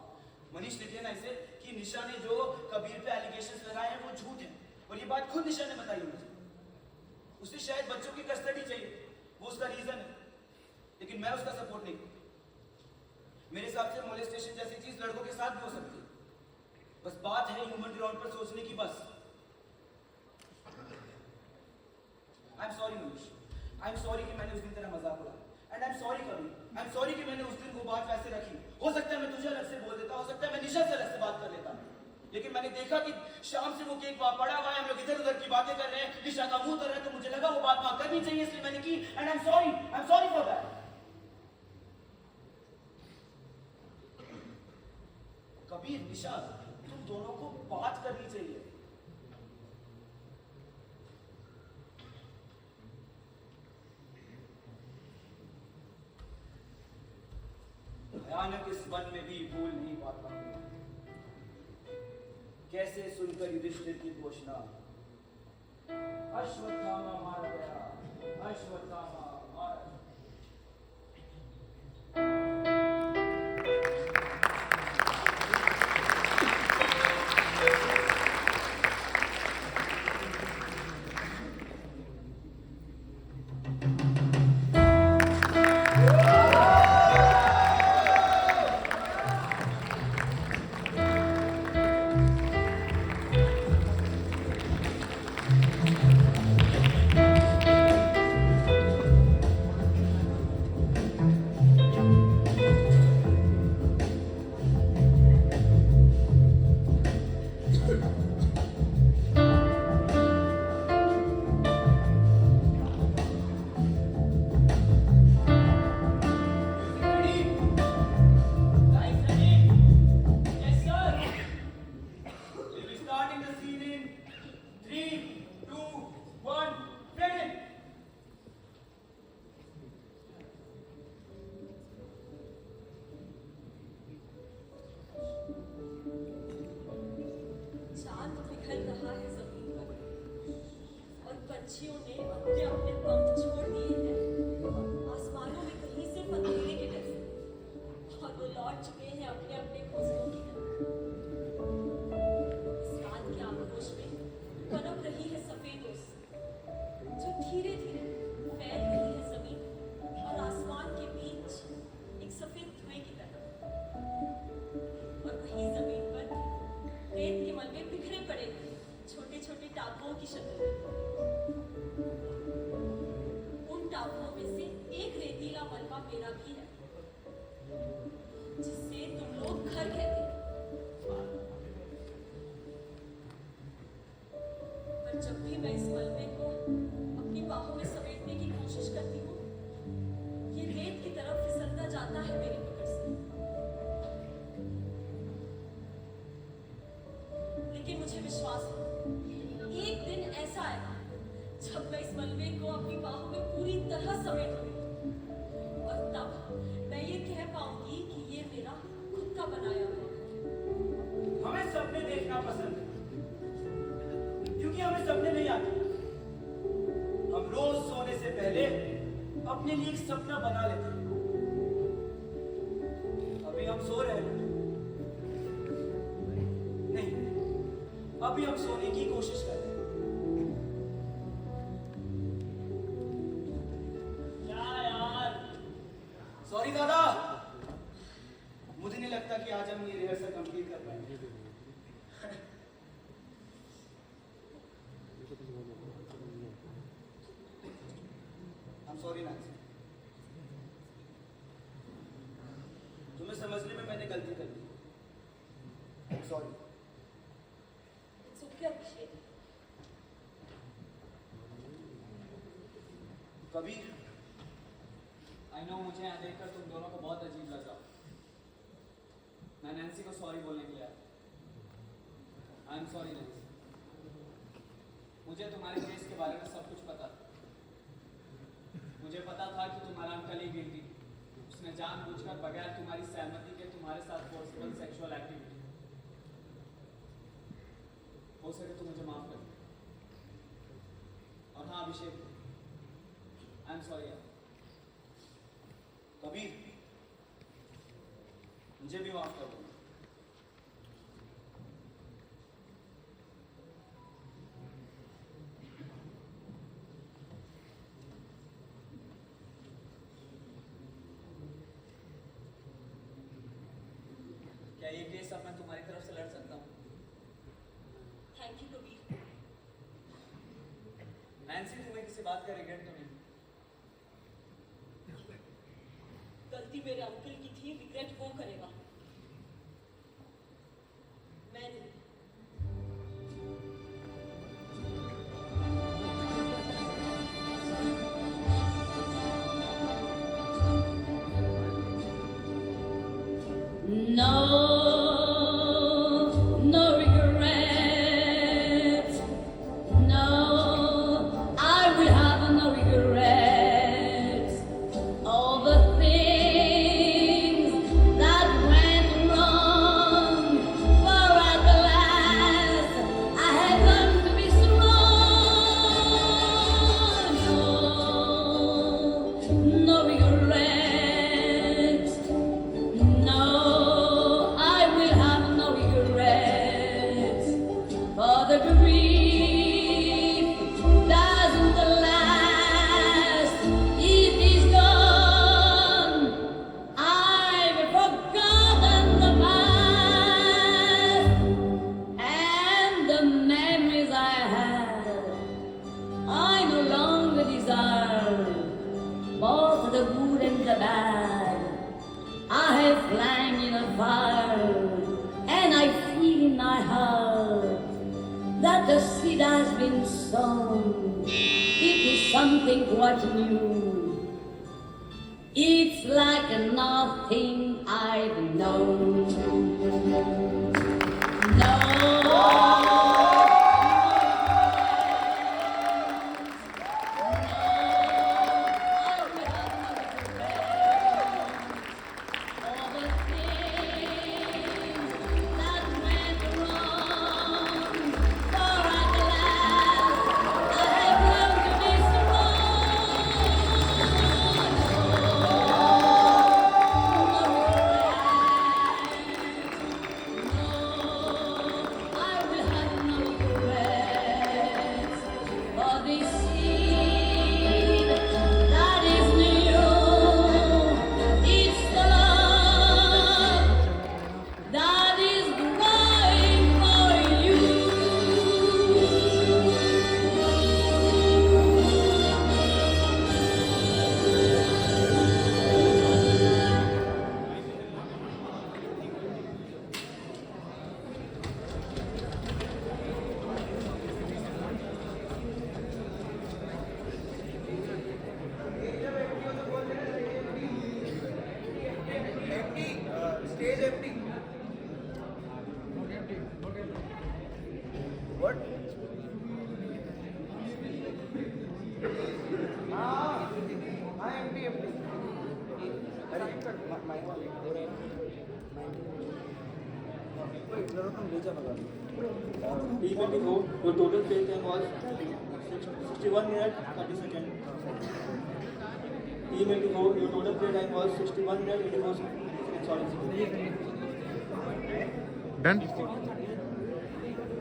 मनीष लिखे ना इसे कि निशा ने जो कबीर पे एलिगेशंस लगाए हैं वो झूठ है, और ये बात खुद निशा ने बताई मुझे। उसे शायद बच्चों की कस्टडी चाहिए, वो उसका रीजन है, लेकिन मैं उसका सपोर्ट नहीं करता। मेरे हिसाब से मोलेस्टेशन जैसी चीज लड़कों के साथ भी हो सकती है। बस बात है ह्यूमन ग्राउंड पर सोचने की। बस आई am sorry Manish, I am sorry कि मैंने उस दिन तेरा मजाक उड़ाया, एंड आई एम सॉरी कभी, आई एम सॉरी कि मैंने उस दिन वो बात वैसे रखी। हो सकता है मैं तुझे अलग से बोल देता, हो सकता है मैं निशा से अलग से बात कर लेता, लेकिन मैंने देखा कि शाम से वो केक वहां पड़ा हुआ है, हम लोग इधर उधर की बातें कर रहे हैं, निशा का मुंह तर रहा है, तो मुझे लगा वो बात वहां करनी चाहिए, इसलिए मैंने की, and I am sorry for that. Kabir, Nisha, तुम दोनों को बात करनी चाहिए। भयानक इस वन में भी भूल नहीं पाता, कैसे सुनकर युधिष्ठिर की घोषणा, अश्वत्थामा मारा गया, अश्वत्थामा मारा गया। घर रहा है जमीन पर और पंछियों ने अपने अपने पंख छोड़ दिए हैं आसमानों में कहीं सिर्फ अंधेरे के डर से और वो लौट चुके हैं अपने अपने घोंसलों की तरफ। इस रात के आक्रोश में पनप रही है सफेद ओस जो धीरे धीरे फैल रही है जमीन और आसमान के बीच एक सफेद धुएं की तरह। और वहीं जमीन पर रेत के मलबे बिखरे पड़े हैं छोटे छोटे टापुओं की शक्ल में। उन टापुओं में से एक रेतीला मलबा मेरा भी है जिसे तुम लोग घर कहते हो। पर जब भी मैं इस मलबे को अपनी बाहों में समेटने की कोशिश करती हूँ ये रेत की तरफ फिसलता जाता है मेरी पकड़ से। लेकिन मुझे विश्वास है एक दिन ऐसा आएगा जब मैं इस मलबे को अपनी बाहों में पूरी तरह समेट लूंगी और तब मैं ये कह पाऊंगी कि ये मेरा खुद का बनाया हुआ है। हमें सपने देखना पसंद है क्योंकि हमें सपने नहीं आते। हम रोज सोने से पहले अपने लिए एक सपना बना लेते हैं। अभी हम सो रहे हैं नहीं, अभी हम सोने की कोशिश कर रहे हैं। क्या यार, सॉरी दादा, मुझे नहीं लगता कि आज हम ये रिहर्सल कंप्लीट कर पाएंगे। I'm sorry Nancy। तुम्हें समझने में मैंने गलती कर दी। Sorry. It's okay, Abhishek. Kabir, I know मुझे यहाँ देखकर तुम दोनों को बहुत अजीब लग रहा। मैं नैन्सी को सॉरी बोलने के लिए आया। आई एम सॉरी नैन्सी। मुझे तुम्हारे केस के बारे में सब कुछ पता था। मुझे पता था कि तुम्हारा अंकल ही गिल्टी, उसने जानबूझकर बगैर तुम्हारी सहमति के तुम्हारे साथ फोर्सिबल सेक्सुअल एक्टिविटी। हो सके तो मुझे माफ कर दो। और हाँ अभिषेक, आई एम सॉरी यार। कबीर, मुझे भी माफ कर दो। क्या ये केस अब मैं तुम्हारी तरफ से लड़ सकता हूँ? Thank you Kabir. नैन्सी, तुम्हें किसी बात का रिग्रेट तो नहीं? गलती मेरे अंकल की थी, रिग्रेट वो करेगा, मैं नहीं। No, no regrets. No, I will have no regrets. All the things that went wrong, for at the last I had learned to be strong. No, no regrets. No, I will have no regrets. For the grief doesn't last, it is gone. I've forgotten the past and the memories I had. I no longer desire both the good and the bad. I have flying in a fire, and I feel in my heart that the seed has been sown. It is something quite new. It's like nothing I've known. For T24, your total play time was 61 minutes 30 seconds. T24, your total play time was 61 minutes 84 seconds. Sorry. Done.